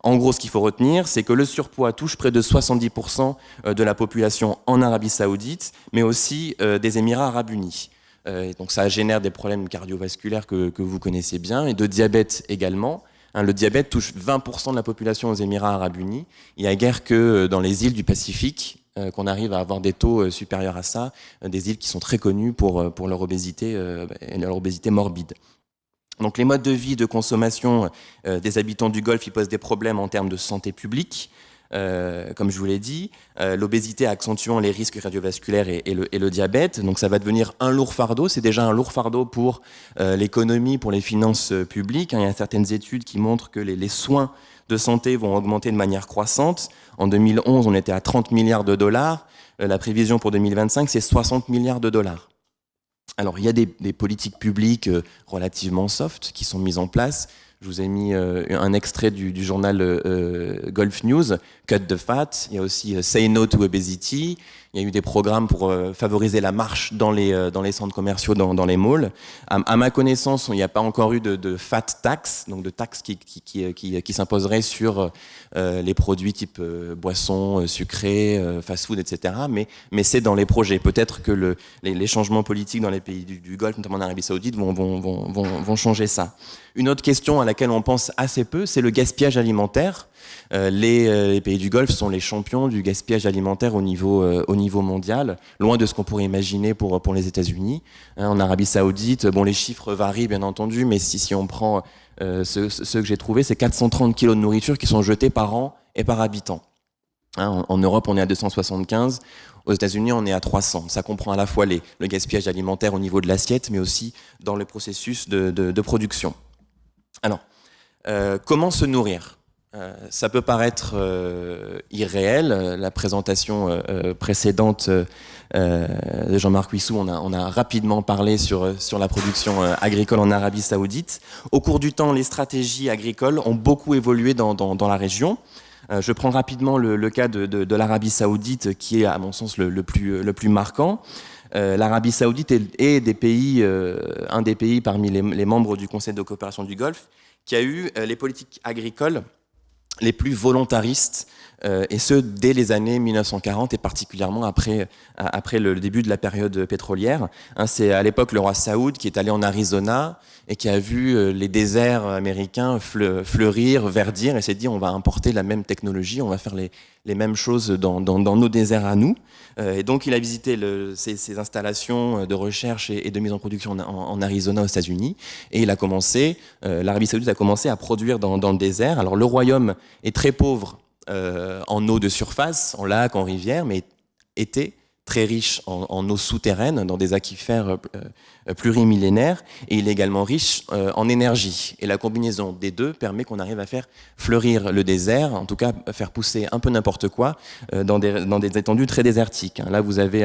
En gros, ce qu'il faut retenir, c'est que le surpoids touche près de 70% de la population en Arabie Saoudite, mais aussi des Émirats Arabes Unis. Et donc ça génère des problèmes cardiovasculaires que vous connaissez bien, et de diabète également. Le diabète touche 20% de la population aux Émirats Arabes Unis. Il n'y a guère que dans les îles du Pacifique qu'on arrive à avoir des taux supérieurs à ça, des îles qui sont très connues pour leur obésité et leur obésité morbide. Donc les modes de vie, de consommation des habitants du Golfe, ils posent des problèmes en termes de santé publique, comme je vous l'ai dit. L'obésité accentuant les risques cardiovasculaires et le diabète. Donc ça va devenir un lourd fardeau. C'est déjà un lourd fardeau pour l'économie, pour les finances publiques. Il y a certaines études qui montrent que les soins de santé vont augmenter de manière croissante. En 2011, on était à 30 milliards de dollars. La prévision pour 2025, c'est 60 milliards de dollars. Alors, il y a des politiques publiques relativement soft qui sont mises en place. Je vous ai mis un extrait du journal Gulf News, Cut the Fat. Il y a aussi Say No to Obesity. Il y a eu des programmes pour favoriser la marche dans les centres commerciaux, dans les malls. À ma connaissance, il n'y a pas encore eu de fat tax, donc de taxes qui s'imposeraient sur les produits type boissons sucrées, fast-food, etc. Mais c'est dans les projets. Peut-être que les changements politiques dans les pays du Golfe, notamment en Arabie Saoudite, vont changer ça. Une autre question à laquelle on pense assez peu, c'est le gaspillage alimentaire. Les pays du Golfe sont les champions du gaspillage alimentaire au niveau mondial, loin de ce qu'on pourrait imaginer pour les États-Unis. En Arabie Saoudite, bon, les chiffres varient bien entendu, mais si on prend ceux que j'ai trouvés, c'est 430 kilos de nourriture qui sont jetés par an et par habitant. En Europe, on est à 275. Aux États-Unis, on est à 300. Ça comprend à la fois le gaspillage alimentaire au niveau de l'assiette, mais aussi dans le processus de production. Alors, comment se nourrir ? Ça peut paraître irréel. La présentation précédente de Jean-Marc Huissou, on a rapidement parlé sur la production agricole en Arabie Saoudite. Au cours du temps, les stratégies agricoles ont beaucoup évolué dans la région. Je prends rapidement le cas de l'Arabie Saoudite, qui est à mon sens le plus marquant. L'Arabie Saoudite est un des pays parmi les membres du Conseil de coopération du Golfe qui a eu les politiques agricoles les plus volontaristes, et ce, dès les années 1940 et particulièrement après le début de la période pétrolière. C'est à l'époque le roi Saoud qui est allé en Arizona et qui a vu les déserts américains fleurir, verdir, et s'est dit on va importer la même technologie, on va faire les mêmes choses dans nos déserts à nous. Et donc il a visité ces installations de recherche et de mise en production en Arizona aux États-Unis, et l'Arabie Saoudite a commencé à produire dans le désert. Alors le royaume est très pauvre en eau de surface, en lac, en rivière, mais était très riche en eau souterraine, dans des aquifères plurimillénaires, et il est également riche en énergie. Et la combinaison des deux permet qu'on arrive à faire fleurir le désert, en tout cas faire pousser un peu n'importe quoi dans des étendues très désertiques. Là, vous avez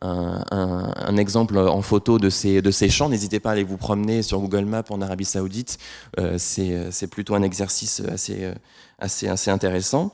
un exemple en photo de ces champs. N'hésitez pas à aller vous promener sur Google Maps en Arabie Saoudite. C'est plutôt un exercice assez intéressant.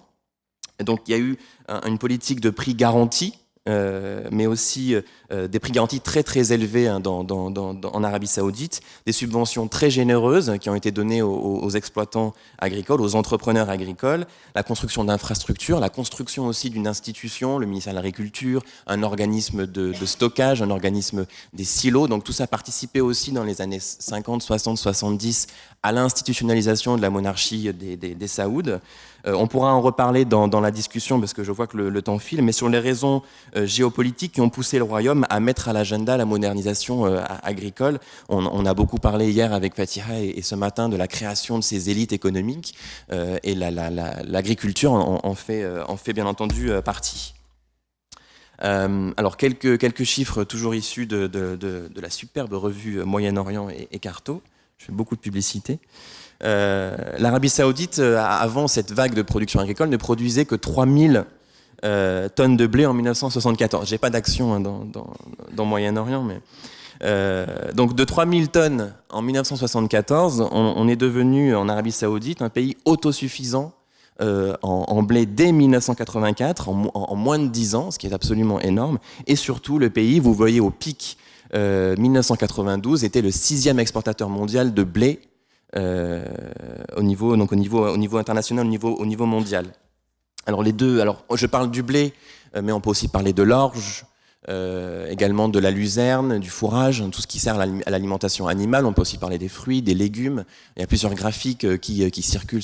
Et donc, il y a eu une politique de prix garantis, mais aussi des prix garantis très très élevés en Arabie Saoudite, des subventions très généreuses qui ont été données aux exploitants agricoles, aux entrepreneurs agricoles, la construction d'infrastructures, la construction aussi d'une institution, le ministère de l'Agriculture, un organisme de stockage, un organisme des silos. Donc tout ça participait aussi dans les années 50, 60, 70 à l'institutionnalisation de la monarchie des Saouds. On pourra en reparler dans la discussion parce que je vois que le temps file, mais sur les raisons géopolitiques qui ont poussé le royaume à mettre à l'agenda la modernisation agricole. On a beaucoup parlé hier avec Fatiha et ce matin de la création de ces élites économiques, et l'agriculture en fait bien entendu partie. Alors quelques chiffres toujours issus de la superbe revue Moyen-Orient et Carto. Je fais beaucoup de publicité. L'Arabie Saoudite, avant cette vague de production agricole, ne produisait que 3000 tonnes de blé en 1974. J'ai pas d'action dans Moyen-Orient, mais donc de 3000 tonnes en 1974, on est devenu en Arabie Saoudite un pays autosuffisant en blé dès 1984, en moins de 10 ans, ce qui est absolument énorme. Et surtout, le pays, vous voyez au pic 1992, était le 6e exportateur mondial de blé au niveau international, au niveau mondial. Alors je parle du blé, mais on peut aussi parler de l'orge, également de la luzerne, du fourrage, tout ce qui sert à l'alimentation animale. On peut aussi parler des fruits, des légumes. Il y a plusieurs graphiques qui circulent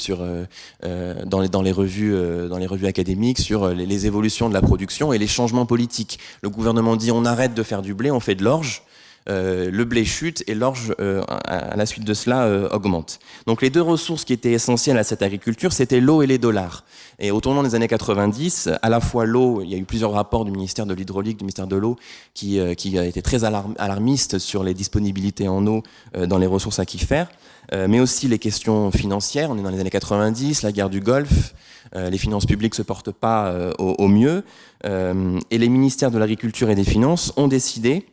dans les revues académiques sur les évolutions de la production et les changements politiques. Le gouvernement dit on arrête de faire du blé, on fait de l'orge. Le blé chute et l'orge, à la suite de cela, augmente. Donc les deux ressources qui étaient essentielles à cette agriculture, c'était l'eau et les dollars. Et au tournant des années 90, à la fois l'eau, il y a eu plusieurs rapports du ministère de l'Hydraulique, du ministère de l'Eau, qui a été très alarmiste sur les disponibilités en eau dans les ressources aquifères, mais aussi les questions financières. On est dans les années 90, la guerre du Golfe, les finances publiques se portent pas au mieux, et les ministères de l'Agriculture et des Finances ont décidé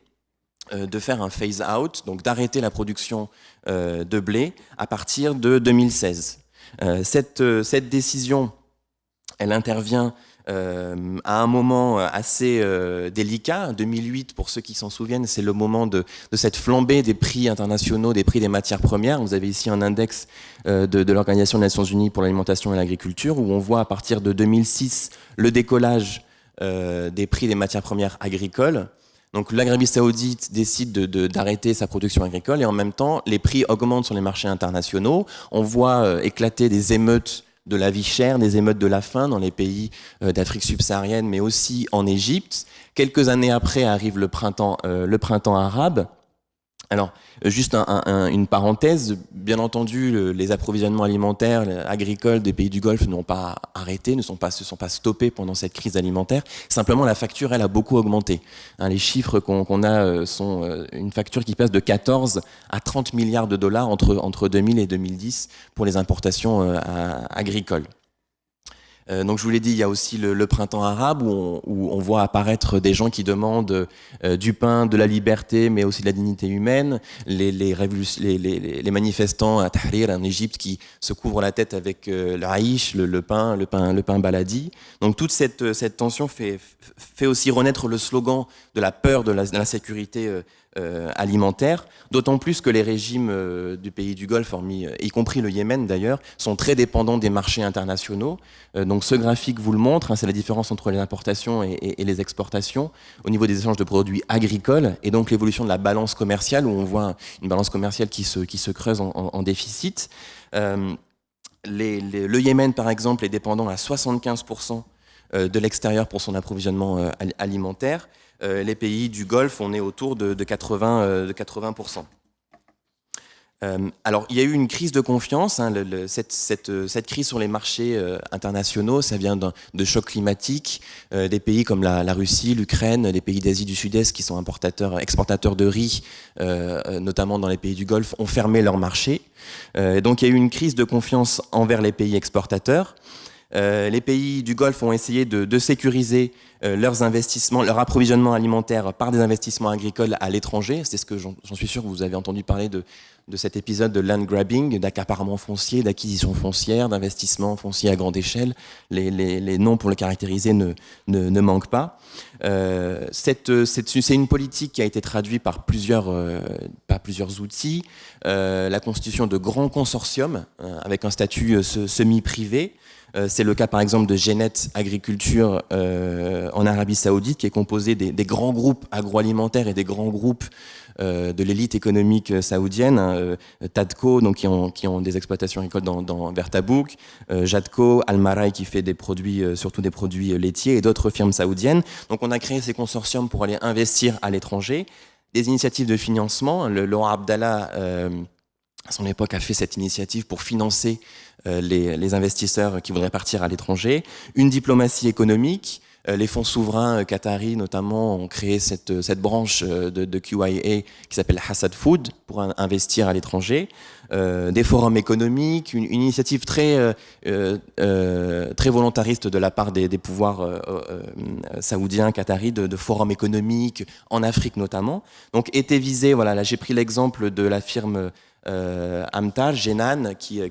de faire un phase-out, donc d'arrêter la production de blé à partir de 2016. Cette décision, elle intervient à un moment assez délicat. 2008, pour ceux qui s'en souviennent, c'est le moment de cette flambée des prix internationaux, des prix des matières premières. Vous avez ici un index de l'Organisation des Nations Unies pour l'alimentation et l'agriculture, où on voit à partir de 2006 le décollage des prix des matières premières agricoles. Donc l'Arabie Saoudite décide d'arrêter sa production agricole et en même temps, les prix augmentent sur les marchés internationaux. On voit éclater des émeutes de la vie chère, des émeutes de la faim dans les pays d'Afrique subsaharienne, mais aussi en Égypte. Quelques années après arrive le printemps arabe. Alors, juste une parenthèse, bien entendu, les approvisionnements alimentaires, agricoles des pays du Golfe n'ont pas arrêté, ne se sont pas stoppés pendant cette crise alimentaire. Simplement, la facture, elle a beaucoup augmenté. Les chiffres qu'on a sont une facture qui passe de 14 à 30 milliards de dollars entre 2000 et 2010 pour les importations agricoles. Donc je vous l'ai dit, il y a aussi le printemps arabe où on voit apparaître des gens qui demandent du pain, de la liberté, mais aussi de la dignité humaine. Les manifestants à Tahrir en Égypte qui se couvrent la tête avec le haïch, le pain baladi. Donc toute cette tension fait aussi renaître le slogan de la peur de l'insécurité alimentaire, d'autant plus que les régimes du pays du Golfe, y compris le Yémen d'ailleurs, sont très dépendants des marchés internationaux. Donc ce graphique vous le montre, c'est la différence entre les importations et les exportations au niveau des échanges de produits agricoles et donc l'évolution de la balance commerciale où on voit une balance commerciale qui se creuse en déficit. Le Yémen par exemple est dépendant à 75% de l'extérieur pour son approvisionnement alimentaire. Les pays du Golfe, on est autour de 80%. Alors, il y a eu une crise de confiance. Cette crise sur les marchés internationaux, ça vient de chocs climatiques. Des pays comme la Russie, l'Ukraine, les pays d'Asie du Sud-Est qui sont exportateurs de riz, notamment dans les pays du Golfe, ont fermé leurs marchés. Donc, il y a eu une crise de confiance envers les pays exportateurs. Les pays du Golfe ont essayé de sécuriser leurs investissements, leur approvisionnement alimentaire par des investissements agricoles à l'étranger. C'est ce que j'en suis sûr que vous avez entendu parler de cet épisode de land grabbing, d'accaparement foncier, d'acquisition foncière, d'investissement foncier à grande échelle. Les noms pour le caractériser ne manquent pas. C'est une politique qui a été traduite par plusieurs outils. La constitution de grands consortiums avec un statut semi-privé. C'est le cas par exemple de Genet Agriculture en Arabie Saoudite qui est composé des grands groupes agroalimentaires et des grands groupes de l'élite économique saoudienne, Tadco donc qui ont des exploitations agricoles vers Tabouk, Jadco, Al-Marai qui fait des produits surtout des produits laitiers et d'autres firmes saoudiennes. Donc on a créé ces consortiums pour aller investir à l'étranger. Des initiatives de financement, le roi Abdallah à son époque a fait cette initiative pour financer les investisseurs qui voudraient partir à l'étranger. Une diplomatie économique. Les fonds souverains qataris, notamment, ont créé cette branche de QIA qui s'appelle Hassad Food pour investir à l'étranger. Des forums économiques, une initiative très volontariste de la part des pouvoirs saoudiens, qataris, de forums économiques, en Afrique notamment. Donc, étaient visés, voilà, là j'ai pris l'exemple de la firme Amtar, Jenan, qui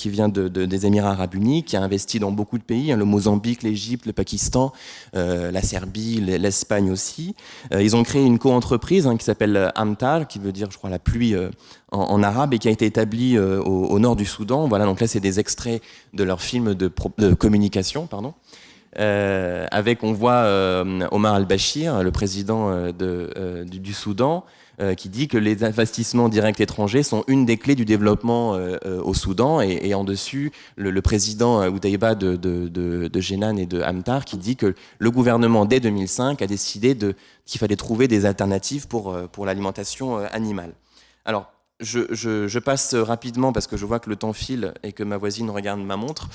vient des Émirats Arabes Unis, qui a investi dans beaucoup de pays, le Mozambique, l'Égypte, le Pakistan, la Serbie, l'Espagne aussi. Ils ont créé une co-entreprise qui s'appelle Amtar, qui veut dire, je crois, la pluie en arabe, et qui a été établie au nord du Soudan. Voilà, donc là, c'est des extraits de leur film de communication, pardon. Avec, on voit Omar al-Bashir, le président du Soudan, qui dit que les investissements directs étrangers sont une des clés du développement au Soudan, et en dessus, le président Oudaiba de Jenan et de Amtar qui dit que le gouvernement, dès 2005, a décidé qu'il fallait trouver des alternatives pour l'alimentation animale. Alors, je passe rapidement parce que je vois que le temps file et que ma voisine regarde ma montre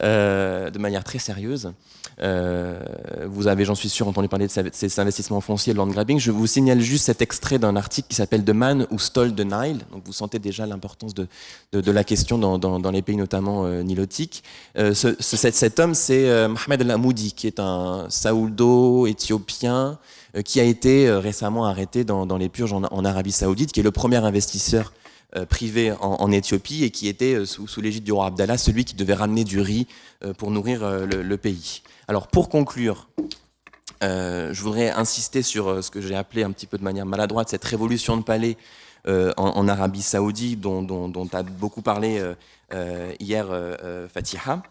de manière très sérieuse. Vous avez, j'en suis sûr, entendu parler de ces investissements fonciers, le land grabbing. Je vous signale juste cet extrait d'un article qui s'appelle The Man Who Stole the Nile. Donc vous sentez déjà l'importance de la question dans les pays notamment nilotiques. Cet homme, c'est Mohamed El Hamoudi, qui est un saoudo-éthiopien qui a été récemment arrêté dans les purges en Arabie Saoudite, qui est le premier investisseur privé en Éthiopie et qui était sous l'égide du roi Abdallah, celui qui devait ramener du riz pour nourrir le pays. Alors pour conclure, je voudrais insister sur ce que j'ai appelé un petit peu de manière maladroite cette révolution de palais en Arabie Saoudite dont a beaucoup parlé hier Fatiha.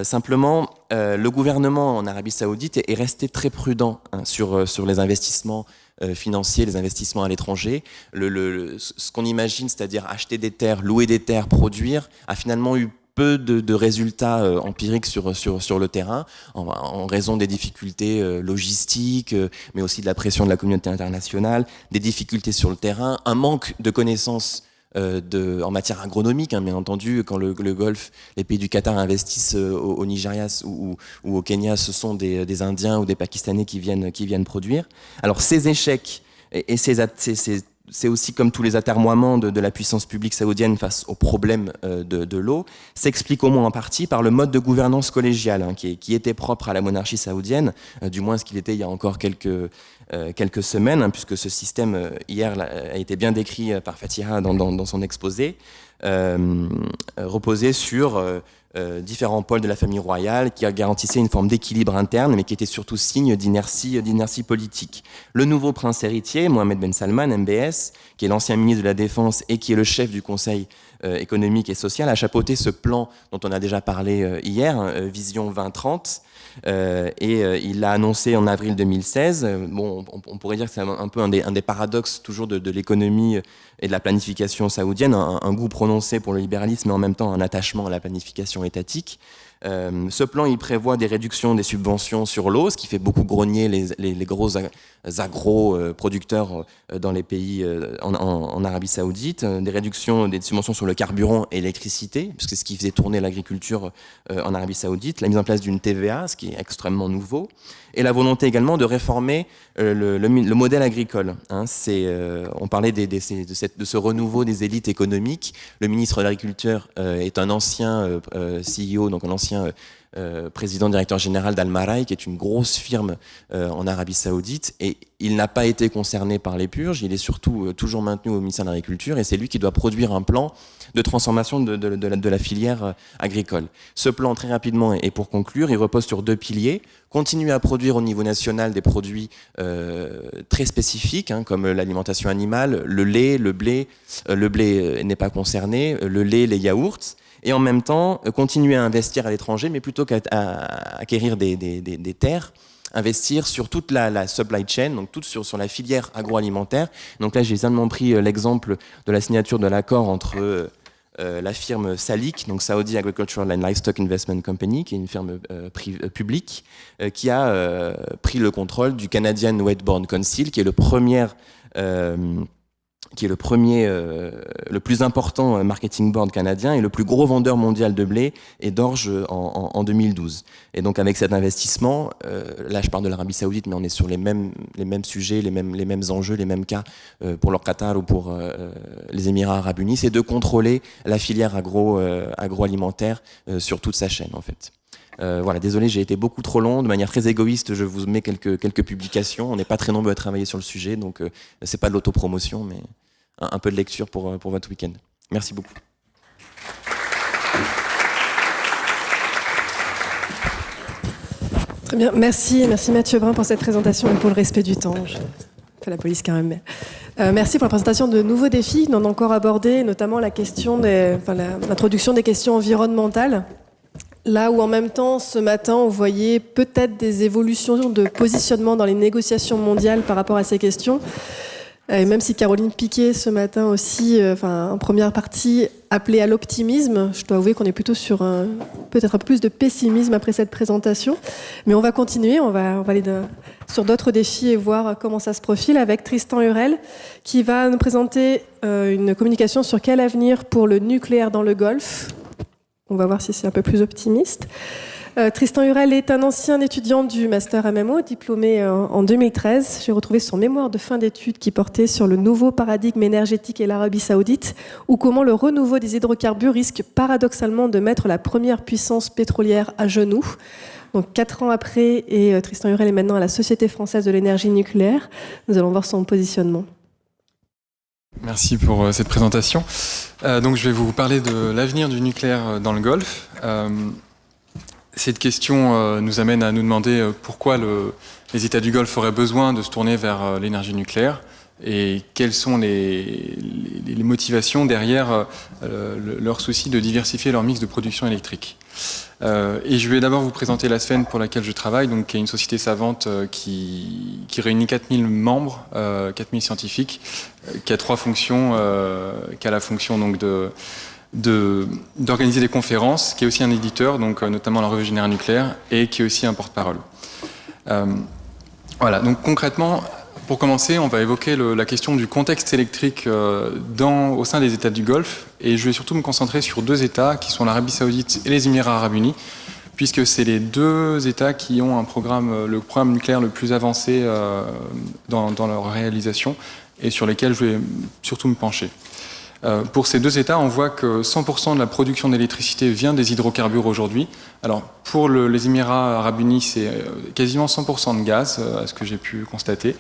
Simplement, le gouvernement en Arabie Saoudite est resté très prudent sur les investissements financiers, les investissements à l'étranger. Ce qu'on imagine, c'est-à-dire acheter des terres, louer des terres, produire, a finalement eu peu de résultats empiriques sur le terrain, en raison des difficultés logistiques, mais aussi de la pression de la communauté internationale, des difficultés sur le terrain, un manque de connaissances en matière agronomique, bien entendu. Quand le Golfe, les pays du Qatar investissent au Nigeria ou au Kenya, ce sont des Indiens ou des Pakistanais qui viennent produire. Alors ces échecs et c'est aussi comme tous les atermoiements de la puissance publique saoudienne face aux problèmes de l'eau, s'explique au moins en partie par le mode de gouvernance collégiale qui était propre à la monarchie saoudienne, du moins ce qu'il était il y a encore quelques semaines, puisque ce système, hier, a été bien décrit par Fatiha dans son exposé, reposait sur différents pôles de la famille royale qui garantissaient une forme d'équilibre interne, mais qui était surtout signe d'inertie politique. Le nouveau prince héritier, Mohamed Ben Salman, MBS, qui est l'ancien ministre de la Défense et qui est le chef du Conseil économique et social, a chapeauté ce plan dont on a déjà parlé hier, Vision 2030, et il l'a annoncé en avril 2016. Bon, on pourrait dire que c'est un peu un des paradoxes toujours de l'économie et de la planification saoudienne, un goût prononcé pour le libéralisme, mais en même temps un attachement à la planification étatique. Ce plan, il prévoit des réductions des subventions sur l'eau, ce qui fait beaucoup grogner les gros agro-producteurs dans les pays en Arabie Saoudite, des réductions des subventions sur le carburant et l'électricité, puisque c'est ce qui faisait tourner l'agriculture en Arabie Saoudite, la mise en place d'une TVA, ce qui est extrêmement nouveau, et la volonté également de réformer le modèle agricole. On parlait de ce renouveau des élites économiques. Le ministre de l'Agriculture est un ancien CEO, donc un ancien président directeur général d'Al-Maraï, qui est une grosse firme en Arabie Saoudite, et il n'a pas été concerné par les purges, il est surtout toujours maintenu au ministère de l'Agriculture, et c'est lui qui doit produire un plan de transformation de la filière agricole. Ce plan, très rapidement, et pour conclure, il repose sur 2 piliers: continuer à produire au niveau national des produits très spécifiques, comme l'alimentation animale, le lait, le blé n'est pas concerné, le lait, les yaourts, et en même temps continuer à investir à l'étranger, mais plutôt qu'à acquérir des terres, investir sur toute la supply chain, donc toute sur la filière agroalimentaire. Donc là, j'ai seulement pris l'exemple de la signature de l'accord entre la firme SALIC, donc Saudi Agricultural and Livestock Investment Company, qui est une firme publique, qui a pris le contrôle du Canadian Wheatborne Council, qui est le plus important marketing board canadien et le plus gros vendeur mondial de blé et d'orge en 2012. Et donc avec cet investissement, là je parle de l'Arabie Saoudite, mais on est sur les mêmes sujets, les mêmes enjeux, les mêmes cas pour le Qatar ou pour les Émirats Arabes Unis, c'est de contrôler la filière agroalimentaire sur toute sa chaîne en fait. Voilà, désolé, j'ai été beaucoup trop long. De manière très égoïste, je vous mets quelques publications. On n'est pas très nombreux à travailler sur le sujet, donc c'est pas de l'autopromotion, mais un peu de lecture pour votre week-end. Merci beaucoup. Très bien, merci Mathieu Brun pour cette présentation et pour le respect du temps. Je fais la police quand même. Merci pour la présentation de nouveaux défis. On a encore abordé notamment la question l'introduction des questions environnementales. Là où en même temps, ce matin, on voyait peut-être des évolutions de positionnement dans les négociations mondiales par rapport à ces questions. Et même si Caroline Piquet, ce matin aussi, en première partie, appelait à l'optimisme, je dois avouer qu'on est plutôt sur peut-être un peu plus de pessimisme après cette présentation. Mais on va continuer, on va aller sur d'autres défis et voir comment ça se profile avec Tristan Hurel, qui va nous présenter une communication sur quel avenir pour le nucléaire dans le Golfe. On va voir si c'est un peu plus optimiste. Tristan Hurel est un ancien étudiant du Master MMO, diplômé en 2013. J'ai retrouvé son mémoire de fin d'études qui portait sur le nouveau paradigme énergétique et l'Arabie Saoudite, ou comment le renouveau des hydrocarbures risque paradoxalement de mettre la première puissance pétrolière à genoux. Donc 4 ans après, et Tristan Hurel est maintenant à la Société française de l'énergie nucléaire. Nous allons voir son positionnement. Merci pour cette présentation. Donc je vais vous parler de l'avenir du nucléaire dans le Golfe. Cette question nous amène à nous demander pourquoi les États du Golfe auraient besoin de se tourner vers l'énergie nucléaire et quelles sont les motivations derrière leur souci de diversifier leur mix de production électrique. Et je vais d'abord vous présenter la SFEN pour laquelle je travaille, donc, qui est une société savante qui réunit 4000 membres, 4000 scientifiques, qui a 3 fonctions, qui a la fonction donc d'organiser des conférences, qui est aussi un éditeur, donc notamment la revue Générale Nucléaire, et qui est aussi un porte-parole. Voilà, donc concrètement, pour commencer, on va évoquer la question du contexte électrique au sein des États du Golfe, et je vais surtout me concentrer sur 2 États, qui sont l'Arabie Saoudite et les Émirats Arabes Unis, puisque c'est les 2 États qui ont le programme nucléaire le plus avancé dans leur réalisation, et sur lesquels je vais surtout me pencher. Pour ces 2 États, on voit que 100% de la production d'électricité vient des hydrocarbures aujourd'hui. Alors, pour les Émirats Arabes Unis, c'est quasiment 100% de gaz, à ce que j'ai pu constater.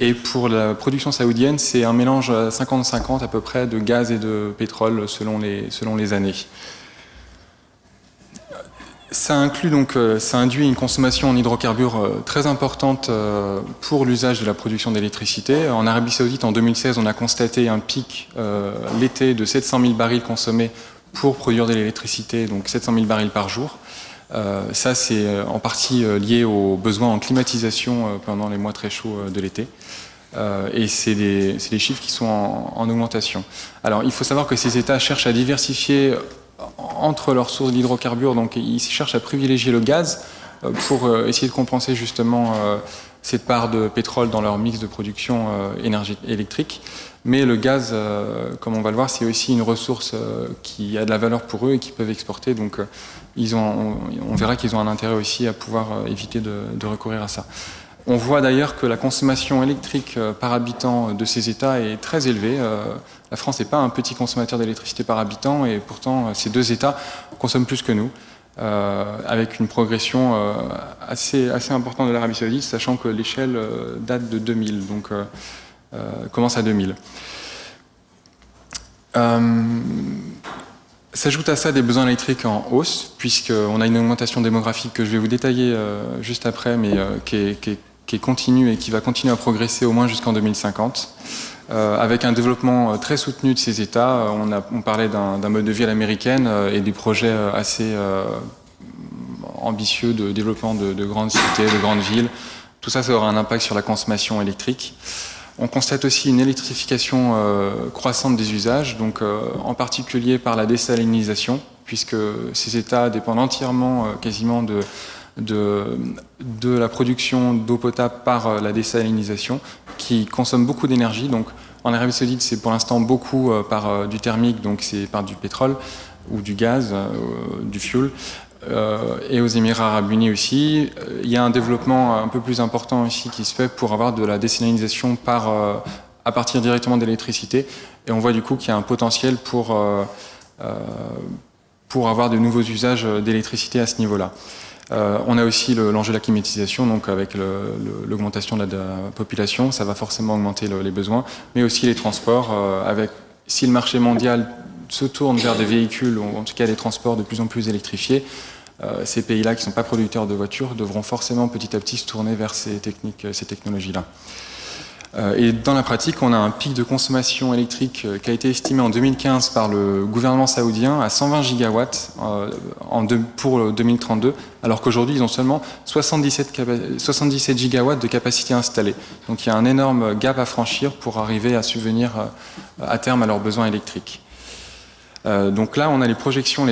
Et pour la production saoudienne, c'est un mélange 50-50 à peu près de gaz et de pétrole selon les années. Ça induit une consommation en hydrocarbures très importante pour l'usage de la production d'électricité. En Arabie Saoudite, en 2016, on a constaté un pic l'été de 700 000 barils consommés pour produire de l'électricité, donc 700 000 barils par jour. Ça, c'est en partie lié aux besoins en climatisation pendant les mois très chauds de l'été. Et c'est des chiffres qui sont en augmentation. Alors, il faut savoir que ces États cherchent à diversifier entre leurs sources d'hydrocarbures, donc ils cherchent à privilégier le gaz pour essayer de compenser justement cette part de pétrole dans leur mix de production électrique. Mais le gaz, comme on va le voir, c'est aussi une ressource qui a de la valeur pour eux et qu'ils peuvent exporter. Donc on verra qu'ils ont un intérêt aussi à pouvoir éviter de recourir à ça. On voit d'ailleurs que la consommation électrique par habitant de ces États est très élevée. La France n'est pas un petit consommateur d'électricité par habitant et pourtant ces 2 États consomment plus que nous, avec une progression assez importante de l'Arabie Saoudite, sachant que l'échelle date de 2000, donc commence à 2000. S'ajoute à ça des besoins électriques en hausse, puisqu'on a une augmentation démographique que je vais vous détailler juste après, mais qui est continue et qui va continuer à progresser au moins jusqu'en 2050, avec un développement très soutenu de ces États. On parlait d'un mode de vie à l'américaine et des projets assez ambitieux de développement de grandes cités, de grandes villes. Tout ça, ça aura un impact sur la consommation électrique. On constate aussi une électrification croissante des usages, donc en particulier par la désalinisation, puisque ces États dépendent entièrement quasiment de la production d'eau potable par la désalinisation, qui consomme beaucoup d'énergie. Donc en Arabie Saoudite, c'est pour l'instant beaucoup par du thermique, donc c'est par du pétrole ou du gaz, du fuel. Et aux Émirats Arabes Unis aussi, il y a un développement un peu plus important ici qui se fait pour avoir de la désalinisation à partir directement d'électricité. Et on voit du coup qu'il y a un potentiel pour avoir de nouveaux usages d'électricité à ce niveau-là. On a aussi l'enjeu de la climatisation, donc avec l'augmentation de la population, ça va forcément augmenter les besoins, mais aussi les transports. Si le marché mondial se tournent vers des véhicules, ou en tout cas des transports de plus en plus électrifiés, ces pays-là qui ne sont pas producteurs de voitures devront forcément petit à petit se tourner vers ces technologies-là. Et dans la pratique, on a un pic de consommation électrique qui a été estimé en 2015 par le gouvernement saoudien à 120 gigawatts pour 2032, alors qu'aujourd'hui, ils ont seulement 77 gigawatts de capacité installée. Donc il y a un énorme gap à franchir pour arriver à subvenir à terme à leurs besoins électriques. Donc là, on a les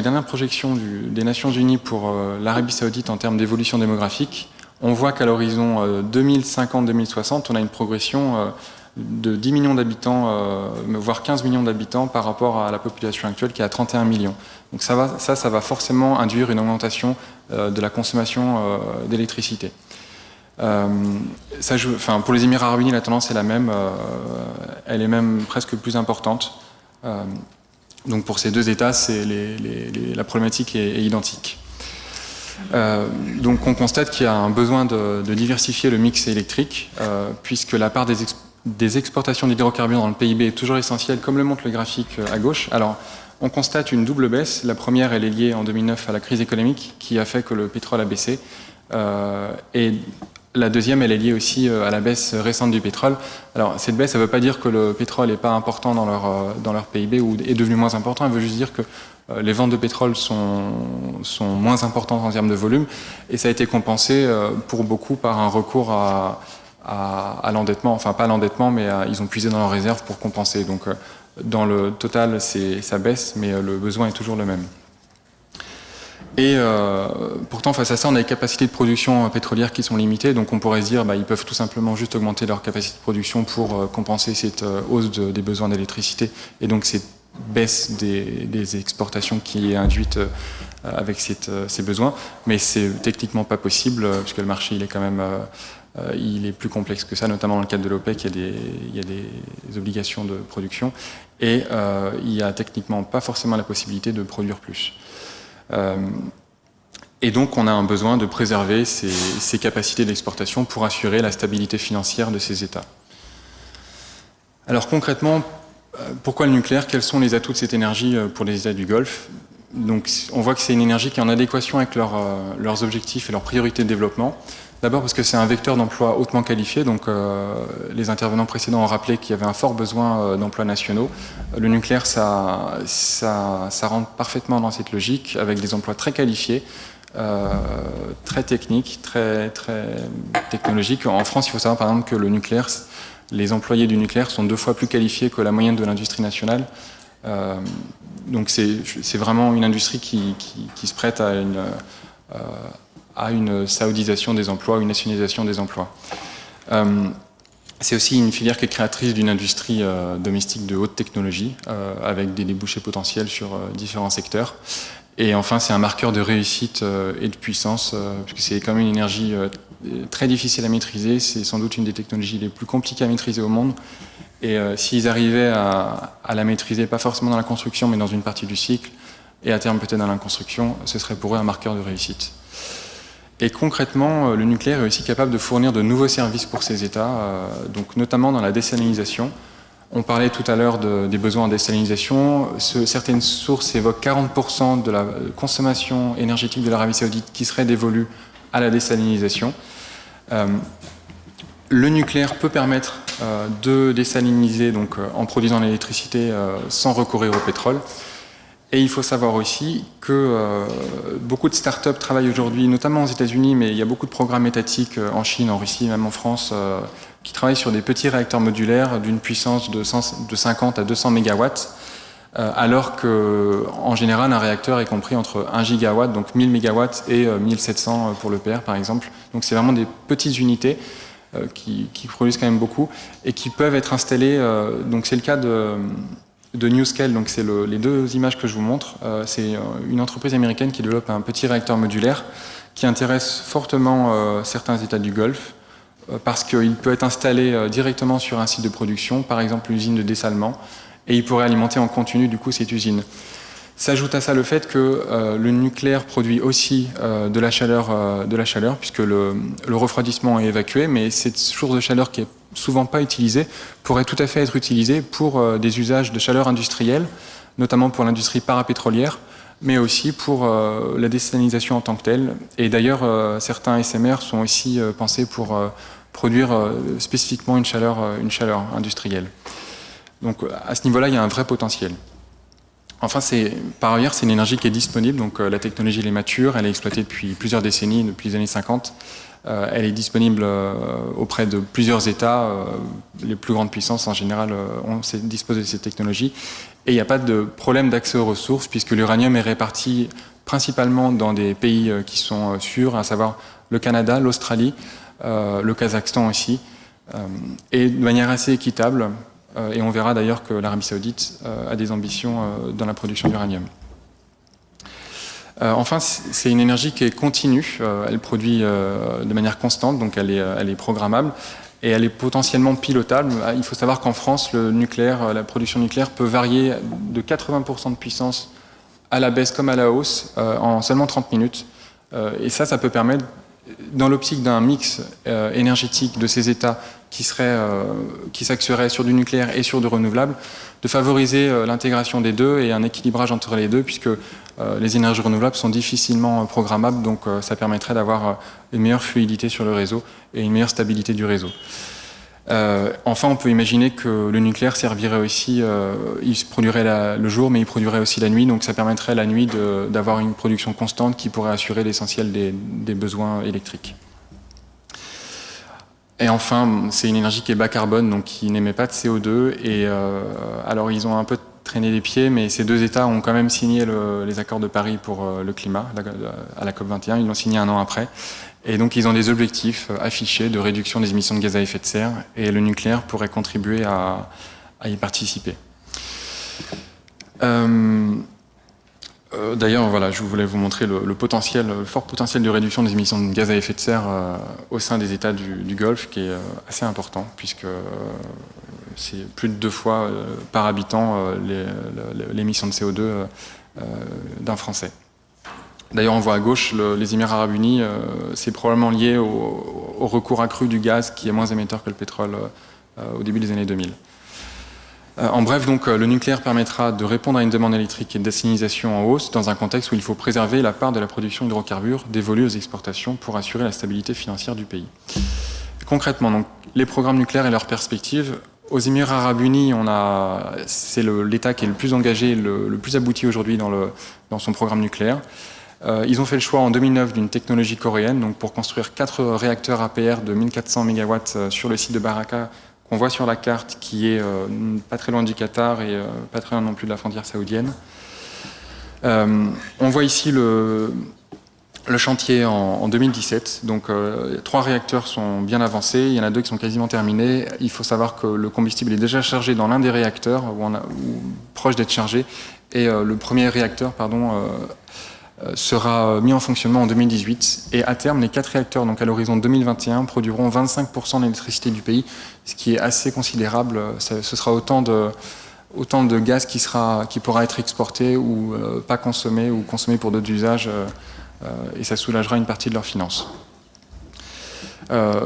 dernières projections des Nations Unies pour l'Arabie Saoudite en termes d'évolution démographique. On voit qu'à l'horizon 2050-2060, on a une progression de 10 millions d'habitants, voire 15 millions d'habitants par rapport à la population actuelle qui est à 31 millions. Donc ça va forcément induire une augmentation de la consommation d'électricité. Pour les Émirats arabes unis, la tendance est la même, elle est même presque plus importante. Donc pour ces deux États, la problématique est identique. Donc on constate qu'il y a un besoin de diversifier le mix électrique, puisque la part des exportations d'hydrocarbures dans le PIB est toujours essentielle, comme le montre le graphique à gauche. Alors on constate une double baisse. La première, elle est liée en 2009 à la crise économique qui a fait que le pétrole a baissé. Et la deuxième, elle est liée aussi à la baisse récente du pétrole. Alors cette baisse, ça ne veut pas dire que le pétrole n'est pas important dans leur PIB ou est devenu moins important, elle veut juste dire que les ventes de pétrole sont moins importantes en termes de volume, et ça a été compensé pour beaucoup par un recours à l'endettement, enfin pas l'endettement, mais ils ont puisé dans leurs réserves pour compenser. Donc dans le total, ça baisse, mais le besoin est toujours le même. Et pourtant, face à ça, on a des capacités de production pétrolière qui sont limitées, donc on pourrait se dire ils peuvent tout simplement juste augmenter leur capacité de production pour compenser cette hausse des besoins d'électricité, et donc cette baisse des exportations qui est induite avec ces besoins. Mais c'est techniquement pas possible, puisque le marché il est quand même il est plus complexe que ça, notamment dans le cadre de l'OPEC, il y a des obligations de production, et il n'y a techniquement pas forcément la possibilité de produire plus. Et donc on a un besoin de préserver ces capacités d'exportation pour assurer la stabilité financière de ces États. Alors concrètement, pourquoi le nucléaire? Quels sont les atouts de cette énergie pour les États du Golfe? Donc on voit que c'est une énergie qui est en adéquation avec leurs objectifs et leurs priorités de développement. D'abord parce que c'est un vecteur d'emploi hautement qualifié, donc les intervenants précédents ont rappelé qu'il y avait un fort besoin d'emplois nationaux. Le nucléaire, ça rentre parfaitement dans cette logique, avec des emplois très qualifiés, très techniques, très, très technologiques. En France, il faut savoir par exemple que le nucléaire, les employés du nucléaire sont 2 fois plus qualifiés que la moyenne de l'industrie nationale. Donc c'est vraiment une industrie qui se prête à une saoudisation des emplois, une nationalisation des emplois. C'est aussi une filière qui est créatrice d'une industrie domestique de haute technologie, avec des débouchés potentiels sur différents secteurs. Et enfin, c'est un marqueur de réussite et de puissance, puisque c'est quand même une énergie très difficile à maîtriser. C'est sans doute une des technologies les plus compliquées à maîtriser au monde. Et s'ils arrivaient à la maîtriser, pas forcément dans la construction, mais dans une partie du cycle, et à terme peut-être dans la construction, ce serait pour eux un marqueur de réussite. Et concrètement, le nucléaire est aussi capable de fournir de nouveaux services pour ces États, donc notamment dans la désalinisation. On parlait tout à l'heure des besoins en désalinisation. Certaines sources évoquent 40% de la consommation énergétique de l'Arabie Saoudite qui serait dévolue à la désalinisation. Le nucléaire peut permettre de désaliniser donc, en produisant l'électricité sans recourir au pétrole. Et il faut savoir aussi que beaucoup de start-up travaillent aujourd'hui, notamment aux États-Unis, mais il y a beaucoup de programmes étatiques en Chine, en Russie, même en France, qui travaillent sur des petits réacteurs modulaires d'une puissance de 50 à 200 mégawatts, alors qu'en général, un réacteur est compris entre 1 gigawatt, donc 1000 mégawatts, et 1700 pour l'EPR, par exemple. Donc c'est vraiment des petites unités qui produisent quand même beaucoup et qui peuvent être installées. Donc c'est le cas de NuScale, donc c'est les 2 images que je vous montre. C'est une entreprise américaine qui développe un petit réacteur modulaire qui intéresse fortement certains États du Golfe parce qu'il peut être installé directement sur un site de production, par exemple l'usine de dessalement, et il pourrait alimenter en continu du coup cette usine. S'ajoute à ça le fait que le nucléaire produit aussi de la chaleur puisque le refroidissement est évacué, mais cette source de chaleur qui est souvent pas utilisée pourrait tout à fait être utilisée pour des usages de chaleur industrielle, notamment pour l'industrie parapétrolière, mais aussi pour la désalinisation en tant que telle. Et d'ailleurs, certains SMR sont aussi pensés pour produire spécifiquement une chaleur industrielle. Donc à ce niveau-là, il y a un vrai potentiel. Enfin, par ailleurs, c'est une énergie qui est disponible, donc la technologie elle est mature, elle est exploitée depuis plusieurs décennies, depuis les années 50. Elle est disponible auprès de plusieurs États. Les plus grandes puissances, en général, disposent de ces technologies. Et il n'y a pas de problème d'accès aux ressources, puisque l'uranium est réparti principalement dans des pays qui sont sûrs, à savoir le Canada, l'Australie, le Kazakhstan aussi, et de manière assez équitable. Et on verra d'ailleurs que l'Arabie Saoudite a des ambitions dans la production d'uranium. Enfin, c'est une énergie qui est continue. Elle produit de manière constante, donc elle est programmable et elle est potentiellement pilotable. Il faut savoir qu'en France, le nucléaire, la production nucléaire peut varier de 80% de puissance à la baisse comme à la hausse en seulement 30 minutes. Et ça peut permettre, dans l'optique d'un mix énergétique de ces États qui s'axerait sur du nucléaire et sur du renouvelable, de favoriser l'intégration des deux et un équilibrage entre les deux, puisque les énergies renouvelables sont difficilement programmables, donc ça permettrait d'avoir une meilleure fluidité sur le réseau et une meilleure stabilité du réseau. Enfin, on peut imaginer que le nucléaire servirait aussi, il se produirait le jour, mais il produirait aussi la nuit, donc ça permettrait la nuit d'avoir une production constante qui pourrait assurer l'essentiel des besoins électriques. Et enfin, c'est une énergie qui est bas carbone, donc qui n'émet pas de CO2. Et alors, ils ont un peu traîné les pieds, mais ces deux États ont quand même signé les accords de Paris pour le climat à la COP21. Ils l'ont signé un an après. Et donc, ils ont des objectifs affichés de réduction des émissions de gaz à effet de serre. Et le nucléaire pourrait contribuer à y participer. D'ailleurs, voilà, je voulais vous montrer le fort potentiel de réduction des émissions de gaz à effet de serre au sein des États du Golfe, qui est assez important, puisque c'est plus de 2 fois par habitant l'émission de CO2 d'un Français. D'ailleurs, on voit à gauche les Émirats arabes unis, c'est probablement lié au recours accru du gaz, qui est moins émetteur que le pétrole au début des années 2000. En bref, donc, le nucléaire permettra de répondre à une demande électrique et de désalinisation en hausse dans un contexte où il faut préserver la part de la production d'hydrocarbures dévolue aux exportations pour assurer la stabilité financière du pays. Concrètement, donc, les programmes nucléaires et leurs perspectives. Aux Émirats arabes unis, c'est l'État qui est le plus engagé, le plus abouti aujourd'hui dans son programme nucléaire. Ils ont fait le choix en 2009 d'une technologie coréenne, donc pour construire 4 réacteurs APR de 1400 MW sur le site de Baraka, qu'on voit sur la carte, qui est pas très loin du Qatar et pas très loin non plus de la frontière saoudienne. On voit ici le chantier en 2017. Donc 3 réacteurs sont bien avancés, il y en a 2 qui sont quasiment terminés. Il faut savoir que le combustible est déjà chargé dans l'un des réacteurs, ou proche d'être chargé, et le premier réacteur, sera mis en fonctionnement en 2018. Et à terme, les 4 réacteurs, donc à l'horizon 2021, produiront 25% de l'électricité du pays, ce qui est assez considérable. Ce sera autant de gaz qui pourra être exporté ou pas consommé, ou consommé pour d'autres usages, et ça soulagera une partie de leurs finances.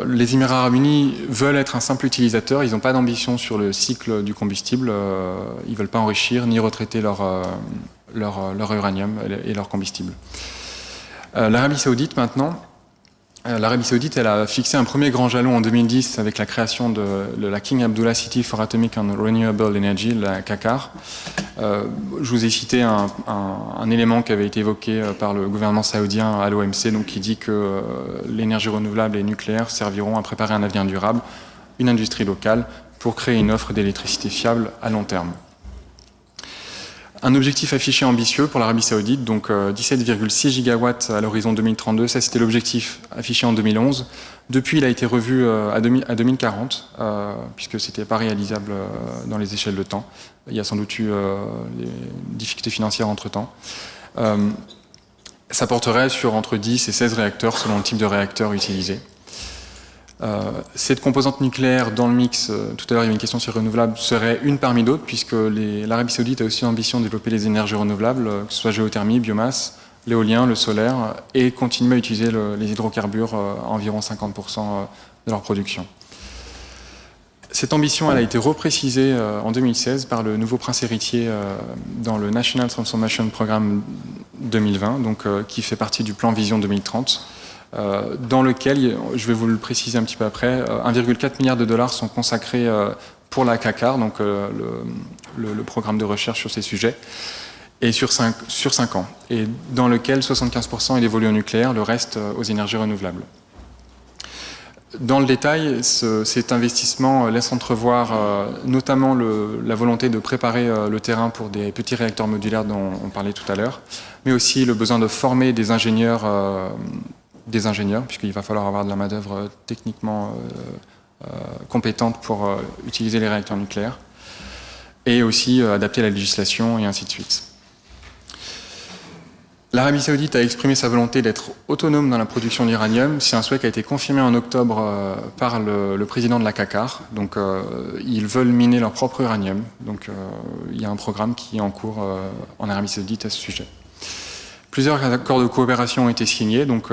Les Émirats arabes unis veulent être un simple utilisateur, ils n'ont pas d'ambition sur le cycle du combustible, ils ne veulent pas enrichir ni retraiter leur uranium et leur combustible. L'Arabie Saoudite maintenant, elle a fixé un premier grand jalon en 2010 avec la création de la King Abdullah City for Atomic and Renewable Energy, la CACAR. Je vous ai cité un élément qui avait été évoqué par le gouvernement saoudien à l'OMC, donc qui dit que l'énergie renouvelable et nucléaire serviront à préparer un avenir durable, une industrie locale, pour créer une offre d'électricité fiable à long terme. Un objectif affiché ambitieux pour l'Arabie Saoudite, donc 17,6 gigawatts à l'horizon 2032, ça c'était l'objectif affiché en 2011. Depuis, il a été revu à 2040, puisque c'était pas réalisable dans les échelles de temps. Il y a sans doute eu des difficultés financières entre-temps. Ça porterait sur entre 10 et 16 réacteurs selon le type de réacteur utilisé. Cette composante nucléaire dans le mix, tout à l'heure il y avait une question sur renouvelables, serait une parmi d'autres, puisque l'Arabie Saoudite a aussi l'ambition de développer les énergies renouvelables, que ce soit géothermie, biomasse, l'éolien, le solaire, et continuer à utiliser les hydrocarbures à environ 50% de leur production. Cette ambition, elle a été reprécisée en 2016 par le nouveau prince héritier dans le National Transformation Programme 2020, donc, qui fait partie du plan Vision 2030, dans lequel, je vais vous le préciser un petit peu après, 1,4 milliard de dollars sont consacrés pour la CACAR, donc le programme de recherche sur ces sujets, et sur 5 ans, et dans lequel 75% est dévolu au nucléaire, le reste aux énergies renouvelables. Dans le détail, cet investissement laisse entrevoir notamment la volonté de préparer le terrain pour des petits réacteurs modulaires dont on parlait tout à l'heure, mais aussi le besoin de former des ingénieurs, puisqu'il va falloir avoir de la main-d'œuvre techniquement compétente pour utiliser les réacteurs nucléaires, et aussi adapter la législation et ainsi de suite. L'Arabie Saoudite a exprimé sa volonté d'être autonome dans la production d'uranium. C'est un souhait qui a été confirmé en octobre par le président de la CACAR. Donc, ils veulent miner leur propre uranium. Donc, il y a un programme qui est en cours en Arabie Saoudite à ce sujet. Plusieurs accords de coopération ont été signés, donc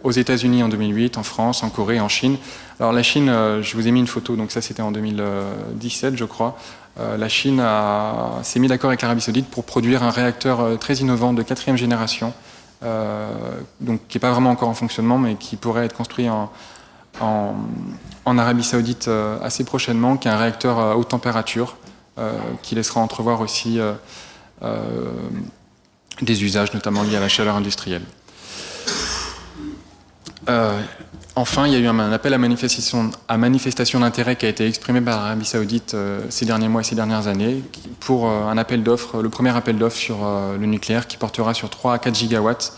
aux États-Unis en 2008, en France, en Corée, en Chine. Alors la Chine, je vous ai mis une photo, donc ça c'était en 2017, je crois. La Chine s'est mis d'accord avec l'Arabie Saoudite pour produire un réacteur très innovant de 4e génération, donc qui n'est pas vraiment encore en fonctionnement, mais qui pourrait être construit en Arabie Saoudite assez prochainement, qui est un réacteur à haute température, qui laissera entrevoir aussi des usages notamment liés à la chaleur industrielle. Enfin, il y a eu un appel à manifestation d'intérêt qui a été exprimé par l'Arabie Saoudite ces derniers mois et ces dernières années pour un appel d'offres, le premier appel d'offres sur le nucléaire qui portera sur 3 à 4 gigawatts.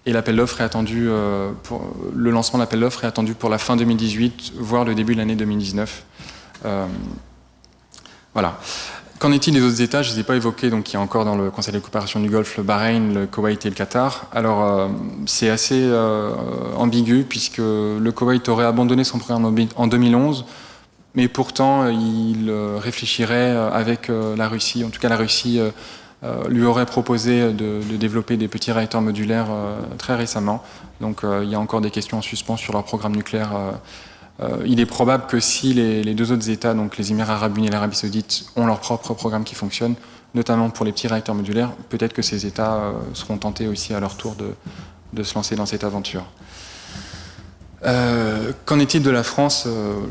Et l'appel d'offres est attendu, le lancement de l'appel d'offres est attendu pour la fin 2018, voire le début de l'année 2019. Voilà. Qu'en est-il des autres États? Je ne les ai pas évoqués, donc il y a encore dans le Conseil de coopération du Golfe le Bahreïn, le Koweït et le Qatar. Alors c'est assez ambigu puisque le Koweït aurait abandonné son programme en 2011, mais pourtant il réfléchirait avec la Russie. En tout cas, la Russie lui aurait proposé de développer des petits réacteurs modulaires très récemment. Donc il y a encore des questions en suspens sur leur programme nucléaire. Il est probable que si les deux autres États, donc les Émirats arabes unis et l'Arabie saoudite, ont leur propre programme qui fonctionne, notamment pour les petits réacteurs modulaires, peut-être que ces États seront tentés aussi à leur tour de se lancer dans cette aventure. Qu'en est-il de la France?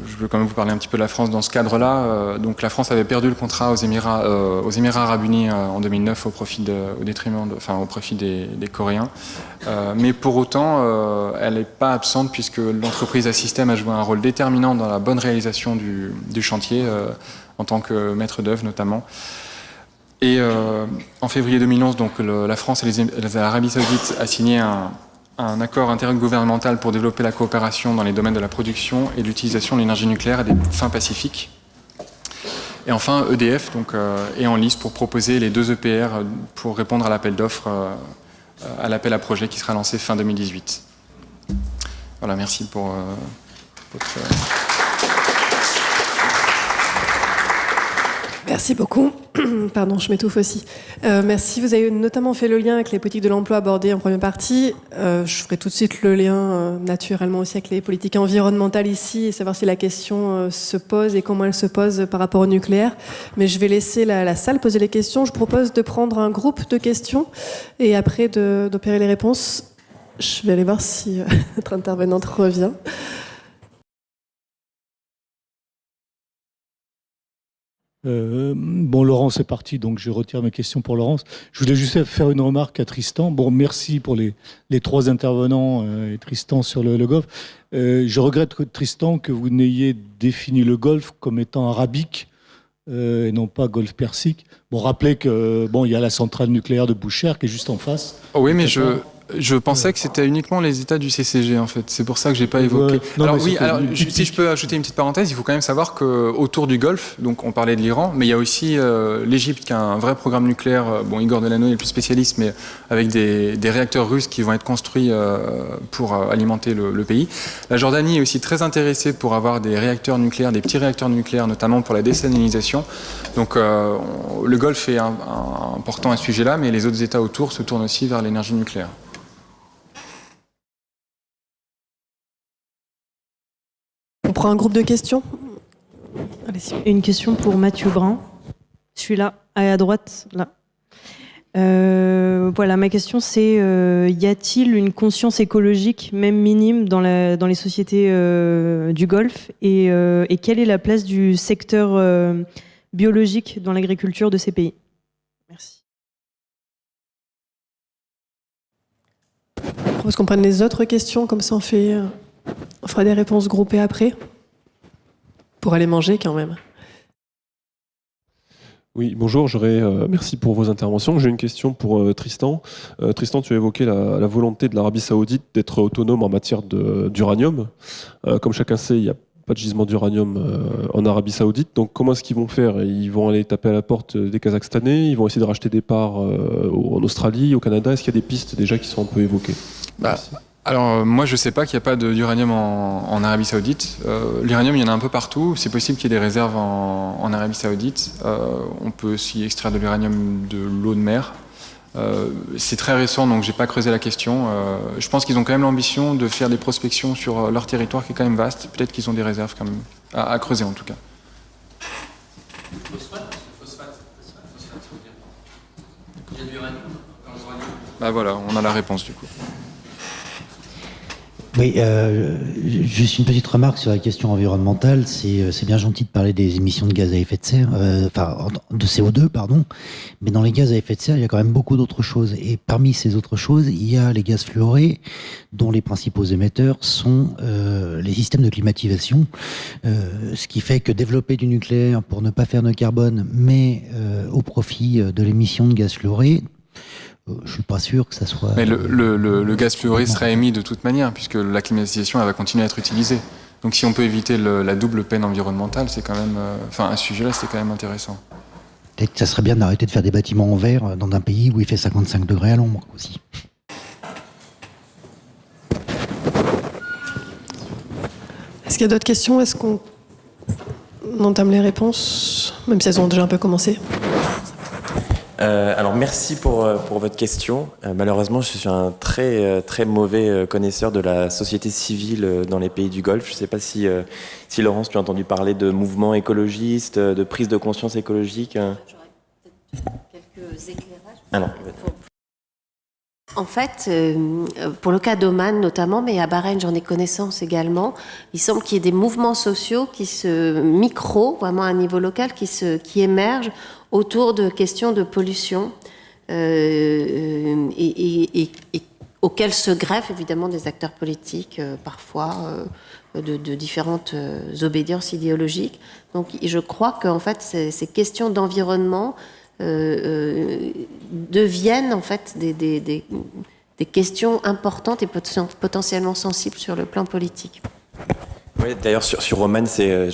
Je veux quand même vous parler un petit peu de la France dans ce cadre-là. Donc la France avait perdu le contrat aux Émirats arabes unis en 2009 au profit des Coréens. Mais pour autant, elle n'est pas absente puisque l'entreprise Assystem a joué un rôle déterminant dans la bonne réalisation du chantier, en tant que maître d'œuvre notamment. Et en février 2011, donc, la France et l'Arabie saoudite a signé un accord intergouvernemental pour développer la coopération dans les domaines de la production et de l'utilisation de l'énergie nucléaire à des fins pacifiques. Et enfin, EDF donc, est en lice pour proposer les 2 EPR pour répondre à l'appel d'offres, à l'appel à projet qui sera lancé fin 2018. Voilà, merci pour votre... Merci beaucoup. Pardon, je m'étouffe aussi. Merci. Vous avez notamment fait le lien avec les politiques de l'emploi abordées en première partie. Je ferai tout de suite le lien naturellement aussi avec les politiques environnementales ici et savoir si la question se pose et comment elle se pose par rapport au nucléaire. Mais je vais laisser la salle poser les questions. Je propose de prendre un groupe de questions et après d'opérer les réponses. Je vais aller voir si notre intervenante revient. Bon, Laurence est parti, donc je retire mes questions pour Laurence. Je voulais juste faire une remarque à Tristan. Bon, merci pour les 3 intervenants et Tristan sur le Golfe. Je regrette, Tristan, que vous n'ayez défini le Golfe comme étant arabique et non pas Golfe Persique. Bon, rappelez que il y a la centrale nucléaire de Boucher qui est juste en face. Oh oui, mais je pensais que c'était uniquement les États du CCG, en fait. C'est pour ça que j'ai pas évoqué. Non, alors oui, si je peux ajouter une petite parenthèse, il faut quand même savoir qu'autour du Golfe, donc on parlait de l'Iran, mais il y a aussi l'Égypte qui a un vrai programme nucléaire. Bon, Igor Delano est le plus spécialiste, mais avec des réacteurs russes qui vont être construits pour alimenter le pays. La Jordanie est aussi très intéressée pour avoir des réacteurs nucléaires, des petits réacteurs nucléaires, notamment pour la désalinisation. Donc le Golfe est important à ce sujet-là, mais les autres États autour se tournent aussi vers l'énergie nucléaire. On prend un groupe de questions. Allez-y. Une question pour Mathieu Brun. Je suis là, à droite, là. Voilà, ma question c'est y a-t-il une conscience écologique, même minime, dans les sociétés du Golfe et quelle est la place du secteur biologique dans l'agriculture de ces pays? Merci. Je propose qu'on prenne les autres questions, comme ça on fera des réponses groupées après, pour aller manger quand même. Oui, bonjour, merci pour vos interventions. J'ai une question pour Tristan. Tristan, tu as évoqué la volonté de l'Arabie Saoudite d'être autonome en matière d'uranium. Comme chacun sait, il n'y a pas de gisement d'uranium en Arabie Saoudite. Donc comment est-ce qu'ils vont faire? Ils vont aller taper à la porte des Kazakhstanais, ils vont essayer de racheter des parts en Australie, au Canada. Est-ce qu'il y a des pistes déjà qui sont un peu évoquées? Alors, moi, je ne sais pas qu'il n'y a pas d'uranium en Arabie Saoudite. L'uranium, il y en a un peu partout. C'est possible qu'il y ait des réserves en Arabie Saoudite. On peut aussi extraire de l'uranium de l'eau de mer. C'est très récent, donc je n'ai pas creusé la question. Je pense qu'ils ont quand même l'ambition de faire des prospections sur leur territoire, qui est quand même vaste. Peut-être qu'ils ont des réserves quand même à creuser, en tout cas. Phosphate, ça veut dire quoi? Il y a de l'uranium dans l'uranium. Bah voilà, on a la réponse du coup. Oui, juste une petite remarque sur la question environnementale. C'est bien gentil de parler des émissions de gaz à effet de serre, de CO2, pardon. Mais dans les gaz à effet de serre, il y a quand même beaucoup d'autres choses. Et parmi ces autres choses, il y a les gaz fluorés, dont les principaux émetteurs sont les systèmes de climatisation. Ce qui fait que développer du nucléaire pour ne pas faire de carbone, mais au profit de l'émission de gaz fluorés, je suis pas sûr que ça soit... Mais le gaz fluoré sera émis de toute manière, puisque la climatisation elle va continuer à être utilisée. Donc si on peut éviter la double peine environnementale, c'est quand même... à ce sujet-là, c'est quand même intéressant. Peut-être que ça serait bien d'arrêter de faire des bâtiments en verre dans un pays où il fait 55 degrés à l'ombre aussi. Est-ce qu'il y a d'autres questions? Est-ce qu'on entame les réponses, même si elles ont déjà un peu commencé? Alors merci pour votre question. Malheureusement, je suis un très mauvais connaisseur de la société civile dans les pays du Golfe. Je ne sais pas si Laurence, tu as entendu parler de mouvements écologistes, de prise de conscience écologique. J'aurais peut-être quelques éclairages. Alors, en fait, pour le cas d'Oman notamment, mais à Bahreïn j'en ai connaissance également, il semble qu'il y ait des mouvements sociaux vraiment à un niveau local, qui émergent autour de questions de pollution et auxquelles se greffent évidemment des acteurs politiques, parfois de différentes obédiences idéologiques. Donc je crois qu'en fait ces questions d'environnement deviennent en fait des questions importantes et potentiellement sensibles sur le plan politique. oui, d'ailleurs sur Oman, c'est...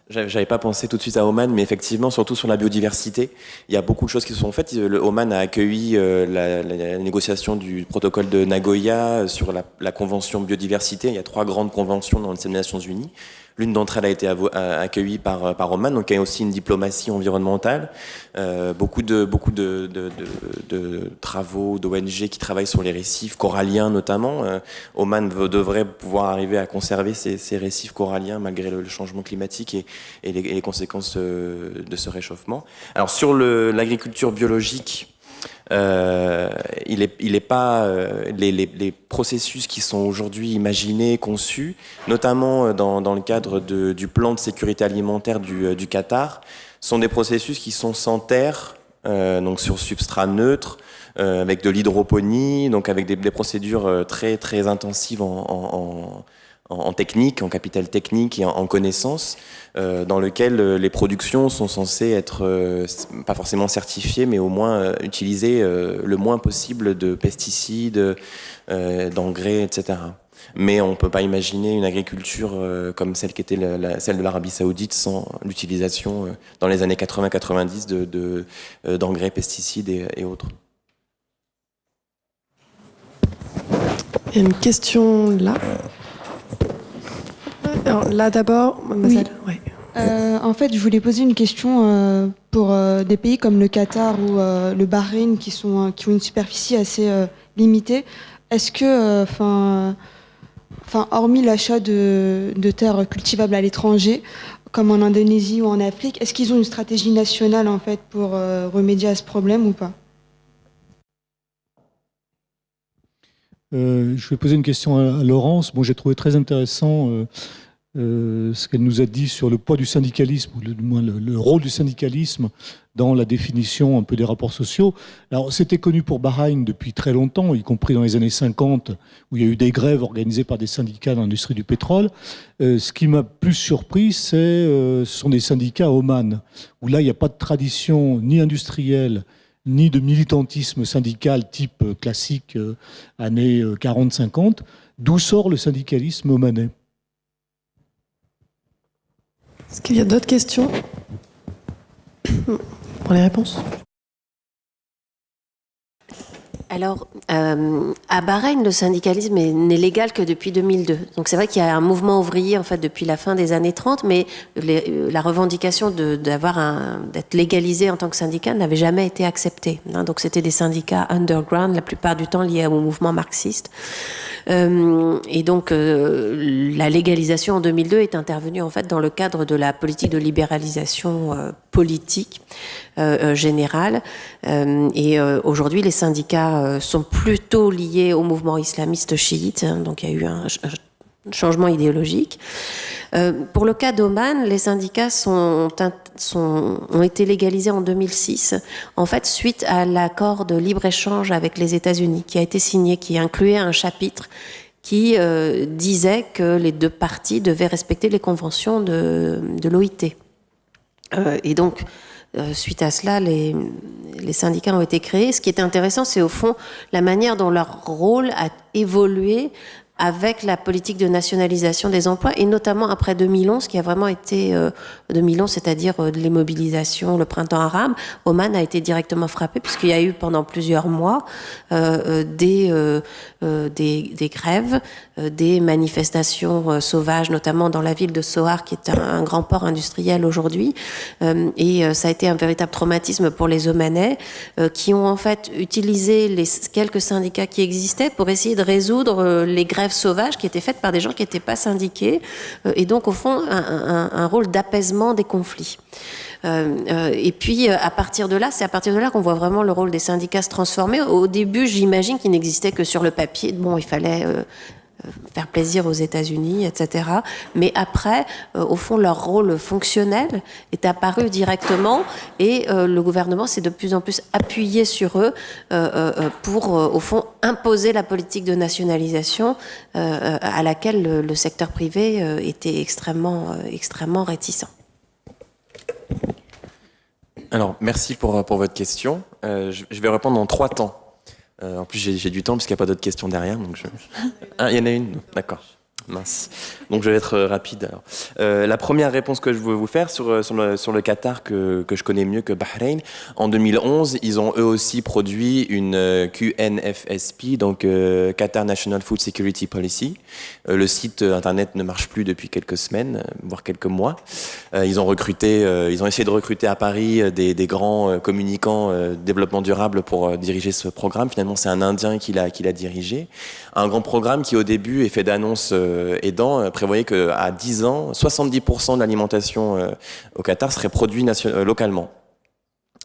J'avais pas pensé tout de suite à Oman, mais effectivement, surtout sur la biodiversité, il y a beaucoup de choses qui se sont faites. Le Oman a accueilli la négociation du protocole de Nagoya sur la convention biodiversité. Il y a 3 grandes conventions dans les Nations Unies. L'une d'entre elles a été accueillie par Oman, donc il y a aussi une diplomatie environnementale. Beaucoup de travaux d'ONG qui travaillent sur les récifs coralliens notamment. Oman devrait pouvoir arriver à conserver ces récifs coralliens malgré le changement climatique et les conséquences de ce réchauffement. Alors sur l'agriculture biologique, les processus qui sont aujourd'hui imaginés, conçus, notamment dans le cadre du plan de sécurité alimentaire du Qatar, sont des processus qui sont sans terre, donc sur substrat neutre, avec de l'hydroponie, donc avec des procédures très très intensives en technique, en capital technique et en connaissances, dans lequel les productions sont censées être pas forcément certifiées, mais au moins utiliser le moins possible de pesticides, d'engrais, etc. Mais on ne peut pas imaginer une agriculture comme celle qui était celle de l'Arabie Saoudite sans l'utilisation dans les années 80-90 d'engrais, pesticides et autres. Il y a une question là. Alors, là d'abord, mademoiselle. Oui. En fait, je voulais poser une question pour des pays comme le Qatar ou le Bahreïn qui ont une superficie assez limitée. Est-ce que, enfin, hormis l'achat de terres cultivables à l'étranger, comme en Indonésie ou en Afrique, est-ce qu'ils ont une stratégie nationale en fait pour remédier à ce problème ou pas? Je vais poser une question à Laurence. Bon, j'ai trouvé très intéressant ce qu'elle nous a dit sur le poids du syndicalisme, ou du moins le rôle du syndicalisme dans la définition un peu des rapports sociaux. Alors, c'était connu pour Bahreïn depuis très longtemps, y compris dans les années 50, où il y a eu des grèves organisées par des syndicats dans l'industrie du pétrole. Ce qui m'a plus surpris, ce sont des syndicats à Oman, où là, il n'y a pas de tradition ni industrielle, ni de militantisme syndical type classique années 40-50. D'où sort le syndicalisme omanais? Est-ce qu'il y a d'autres questions pour les réponses? Alors, à Bahreïn, le syndicalisme n'est légal que depuis 2002. Donc c'est vrai qu'il y a un mouvement ouvrier en fait depuis la fin des années 30, mais la revendication d'être légalisé en tant que syndicat n'avait jamais été acceptée. Donc c'était des syndicats underground, la plupart du temps liés au mouvement marxiste. Et donc la légalisation en 2002 est intervenue en fait dans le cadre de la politique de libéralisation politique générale. Et aujourd'hui, les syndicats sont plutôt liés au mouvement islamiste chiite. Donc il y a eu un changement idéologique. Pour le cas d'Oman, les syndicats ont été légalisés en 2006, en fait, suite à l'accord de libre-échange avec les États-Unis, qui a été signé, qui incluait un chapitre qui disait que les deux parties devaient respecter les conventions de l'OIT. Et donc, suite à cela, les syndicats ont été créés. Ce qui est intéressant, c'est au fond la manière dont leur rôle a évolué avec la politique de nationalisation des emplois, et notamment après 2011, qui a vraiment été 2011, c'est-à-dire les mobilisations, le printemps arabe. Oman a été directement frappé puisqu'il y a eu pendant plusieurs mois des grèves, des manifestations sauvages, notamment dans la ville de Sohar, qui est un grand port industriel aujourd'hui, et ça a été un véritable traumatisme pour les Omanais, qui ont en fait utilisé les quelques syndicats qui existaient pour essayer de résoudre les grèves sauvages qui étaient faites par des gens qui n'étaient pas syndiqués, et donc au fond un rôle d'apaisement des conflits. Et puis à partir de là, c'est à partir de là qu'on voit vraiment le rôle des syndicats se transformer. Au début, j'imagine qu'il n'existait que sur le papier. Bon, il fallait faire plaisir aux États-Unis, etc. Mais après, au fond, leur rôle fonctionnel est apparu directement, et le gouvernement s'est de plus en plus appuyé sur eux pour, au fond, imposer la politique de nationalisation à laquelle le secteur privé était extrêmement réticent. Alors, merci pour votre question. Je vais répondre en 3 temps. En plus, j'ai du temps puisqu'il n'y a pas d'autres questions derrière. Donc Ah, il y en a une? D'accord. Mince. Donc je vais être rapide. Alors. La première réponse que je veux vous faire sur le Qatar que je connais mieux que Bahreïn. En 2011, ils ont eux aussi produit une QNFSP, donc Qatar National Food Security Policy. Le site internet ne marche plus depuis quelques semaines, voire quelques mois. Ils ont essayé de recruter à Paris des grands communicants développement durable pour diriger ce programme. Finalement, c'est un Indien qui l'a dirigé. Un grand programme qui, au début, effet d'annonce aidant, prévoyait qu'à 10 ans, 70% de l'alimentation au Qatar serait produit localement.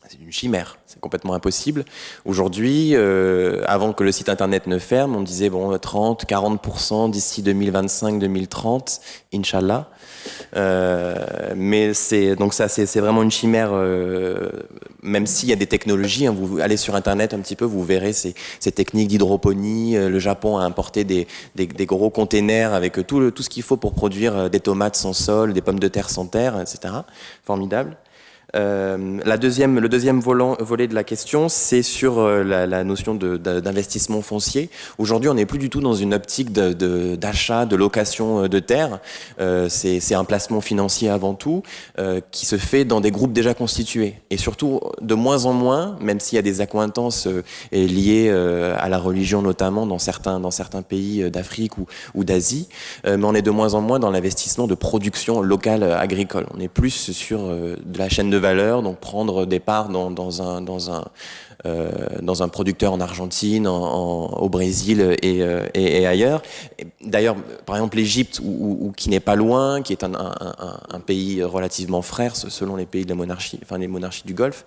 C'est une chimère, c'est complètement impossible. Aujourd'hui, avant que le site internet ne ferme, on disait 30, 40% d'ici 2025-2030, Inch'Allah. Mais c'est vraiment une chimère, même s'il y a des technologies, hein, vous allez sur internet un petit peu, vous verrez ces techniques d'hydroponie. Le Japon a importé des gros containers avec tout ce qu'il faut pour produire des tomates sans sol, des pommes de terre sans terre, etc. Formidable. Le deuxième volet de la question, c'est sur la notion d'investissement foncier. Aujourd'hui, on n'est plus du tout dans une optique d'achat, de location de terre. C'est un placement financier avant tout, qui se fait dans des groupes déjà constitués. Et surtout, de moins en moins, même s'il y a des accointances liées à la religion notamment dans certains pays d'Afrique ou d'Asie, mais on est de moins en moins dans l'investissement de production locale agricole. On est plus sur de la chaîne de valeur, donc prendre des parts dans un producteur en Argentine, au Brésil et ailleurs. D'ailleurs, par exemple, l'Égypte, ou qui n'est pas loin, qui est un pays relativement frère selon les pays de la monarchie, enfin les monarchies du Golfe,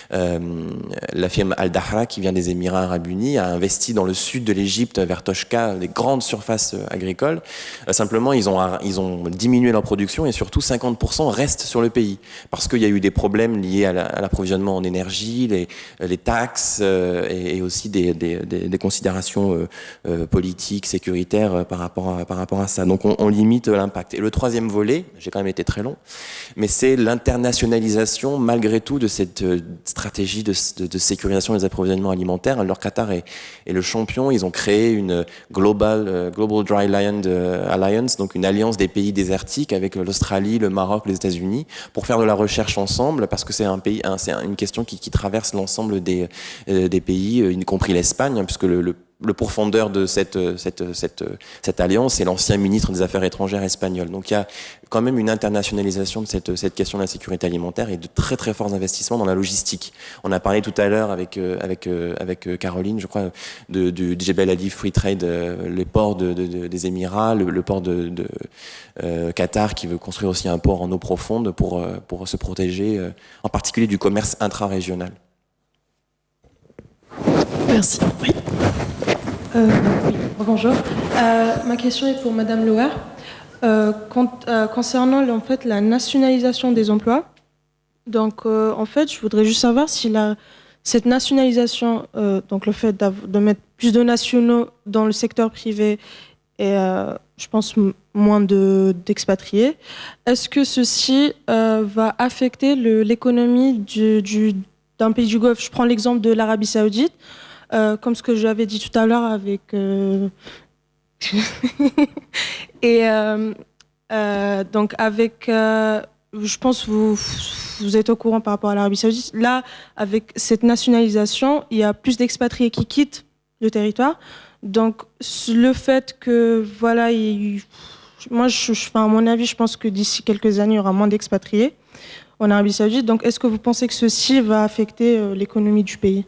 la firme Al-Dahra, qui vient des Émirats Arabes Unis, a investi dans le sud de l'Égypte, vers Toshka, des grandes surfaces agricoles. Simplement, ils ont diminué leur production et surtout 50% restent sur le pays parce qu'il y a eu des problèmes liés à l'approvisionnement en énergie, les taxes et aussi des considérations politiques, sécuritaires par rapport à ça. Donc on limite l'impact. Et le troisième volet, j'ai quand même été très long, mais c'est l'internationalisation malgré tout de cette stratégie de sécurisation des approvisionnements alimentaires. Alors Qatar est le champion. Ils ont créé une Global Dry Land Alliance, donc une alliance des pays désertiques avec l'Australie, le Maroc, les États-Unis, pour faire de la recherche ensemble, parce que c'est une question qui traverse l'ensemble des pays, y compris l'Espagne, hein, puisque le pourfendeur de cette alliance est l'ancien ministre des Affaires étrangères espagnol. Donc il y a quand même une internationalisation de cette question de la sécurité alimentaire et de très très forts investissements dans la logistique. On a parlé tout à l'heure avec Caroline, je crois, du Jebel Ali Free Trade, les ports des Émirats, le port de Qatar qui veut construire aussi un port en eau profonde pour se protéger, en particulier du commerce intra-régional. Merci. Oui. Oui, bonjour. Ma question est pour Madame Loer. Concernant en fait la nationalisation des emplois, donc en fait, je voudrais juste savoir si cette nationalisation, donc le fait de mettre plus de nationaux dans le secteur privé et je pense moins d'expatriés, est-ce que ceci va affecter l'économie d'un pays du Golfe? Je prends l'exemple de l'Arabie Saoudite. Comme ce que j'avais dit tout à l'heure avec... Et donc avec... je pense que vous êtes au courant par rapport à l'Arabie Saoudite. Là, avec cette nationalisation, il y a plus d'expatriés qui quittent le territoire. Donc le fait que, voilà, moi, à mon avis, je pense que d'ici quelques années, il y aura moins d'expatriés en Arabie Saoudite. Donc est-ce que vous pensez que ceci va affecter l'économie du pays?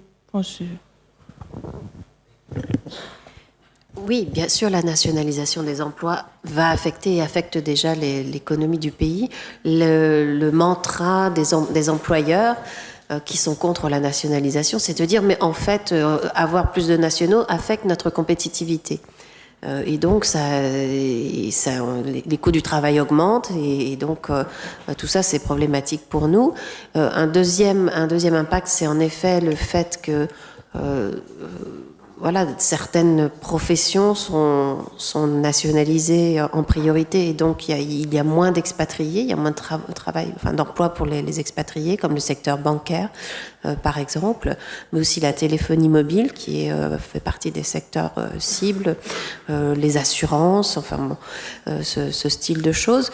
Oui, bien sûr, la nationalisation des emplois va affecter et affecte déjà l'économie du pays. Le mantra des employeurs qui sont contre la nationalisation, c'est de dire, mais en fait, avoir plus de nationaux affecte notre compétitivité. Et donc, les coûts du travail augmentent et donc tout ça, c'est problématique pour nous. Un deuxième impact, c'est en effet le fait que voilà, certaines professions sont nationalisées en priorité et donc il y a moins d'expatriés, il y a moins de d'emploi pour les expatriés, comme le secteur bancaire par exemple, mais aussi la téléphonie mobile qui fait partie des secteurs cibles, les assurances, enfin bon, ce style de choses.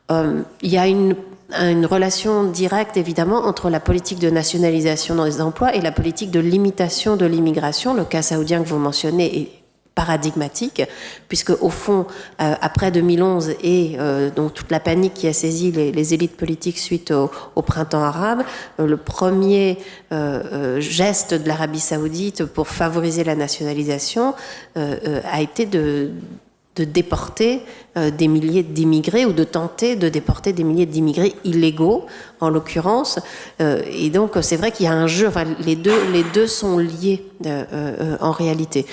Il y a une relation directe, évidemment, entre la politique de nationalisation dans les emplois et la politique de limitation de l'immigration. Le cas saoudien que vous mentionnez est paradigmatique, puisque au fond, après 2011 et donc toute la panique qui a saisi les élites politiques suite au printemps arabe, le premier geste de l'Arabie saoudite pour favoriser la nationalisation a été de déporter des milliers d'immigrés ou de tenter de déporter des milliers d'immigrés illégaux, en l'occurrence. Et donc, c'est vrai qu'il y a un jeu, enfin, les deux sont liés en réalité.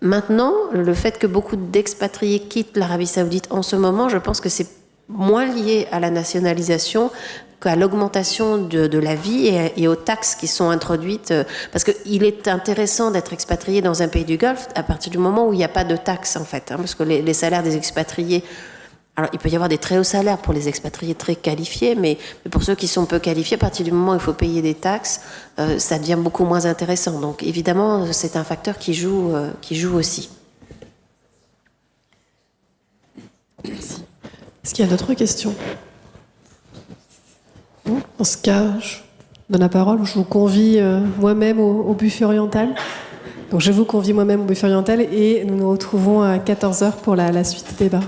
Maintenant, le fait que beaucoup d'expatriés quittent l'Arabie saoudite en ce moment, je pense que c'est moins lié à la nationalisation qu'à l'augmentation de la vie et aux taxes qui sont introduites. Parce qu'il est intéressant d'être expatrié dans un pays du Golfe à partir du moment où il n'y a pas de taxes, en fait. Hein, parce que les salaires des expatriés... Alors, il peut y avoir des très hauts salaires pour les expatriés très qualifiés, mais pour ceux qui sont peu qualifiés, à partir du moment où il faut payer des taxes, ça devient beaucoup moins intéressant. Donc, évidemment, c'est un facteur qui joue aussi. Merci. Est-ce qu'il y a d'autres questions? Dans ce cas, je donne la parole. Je vous convie moi-même au buffet oriental. Donc je vous convie moi-même au buffet oriental et nous nous retrouvons à 14h pour la suite du débat.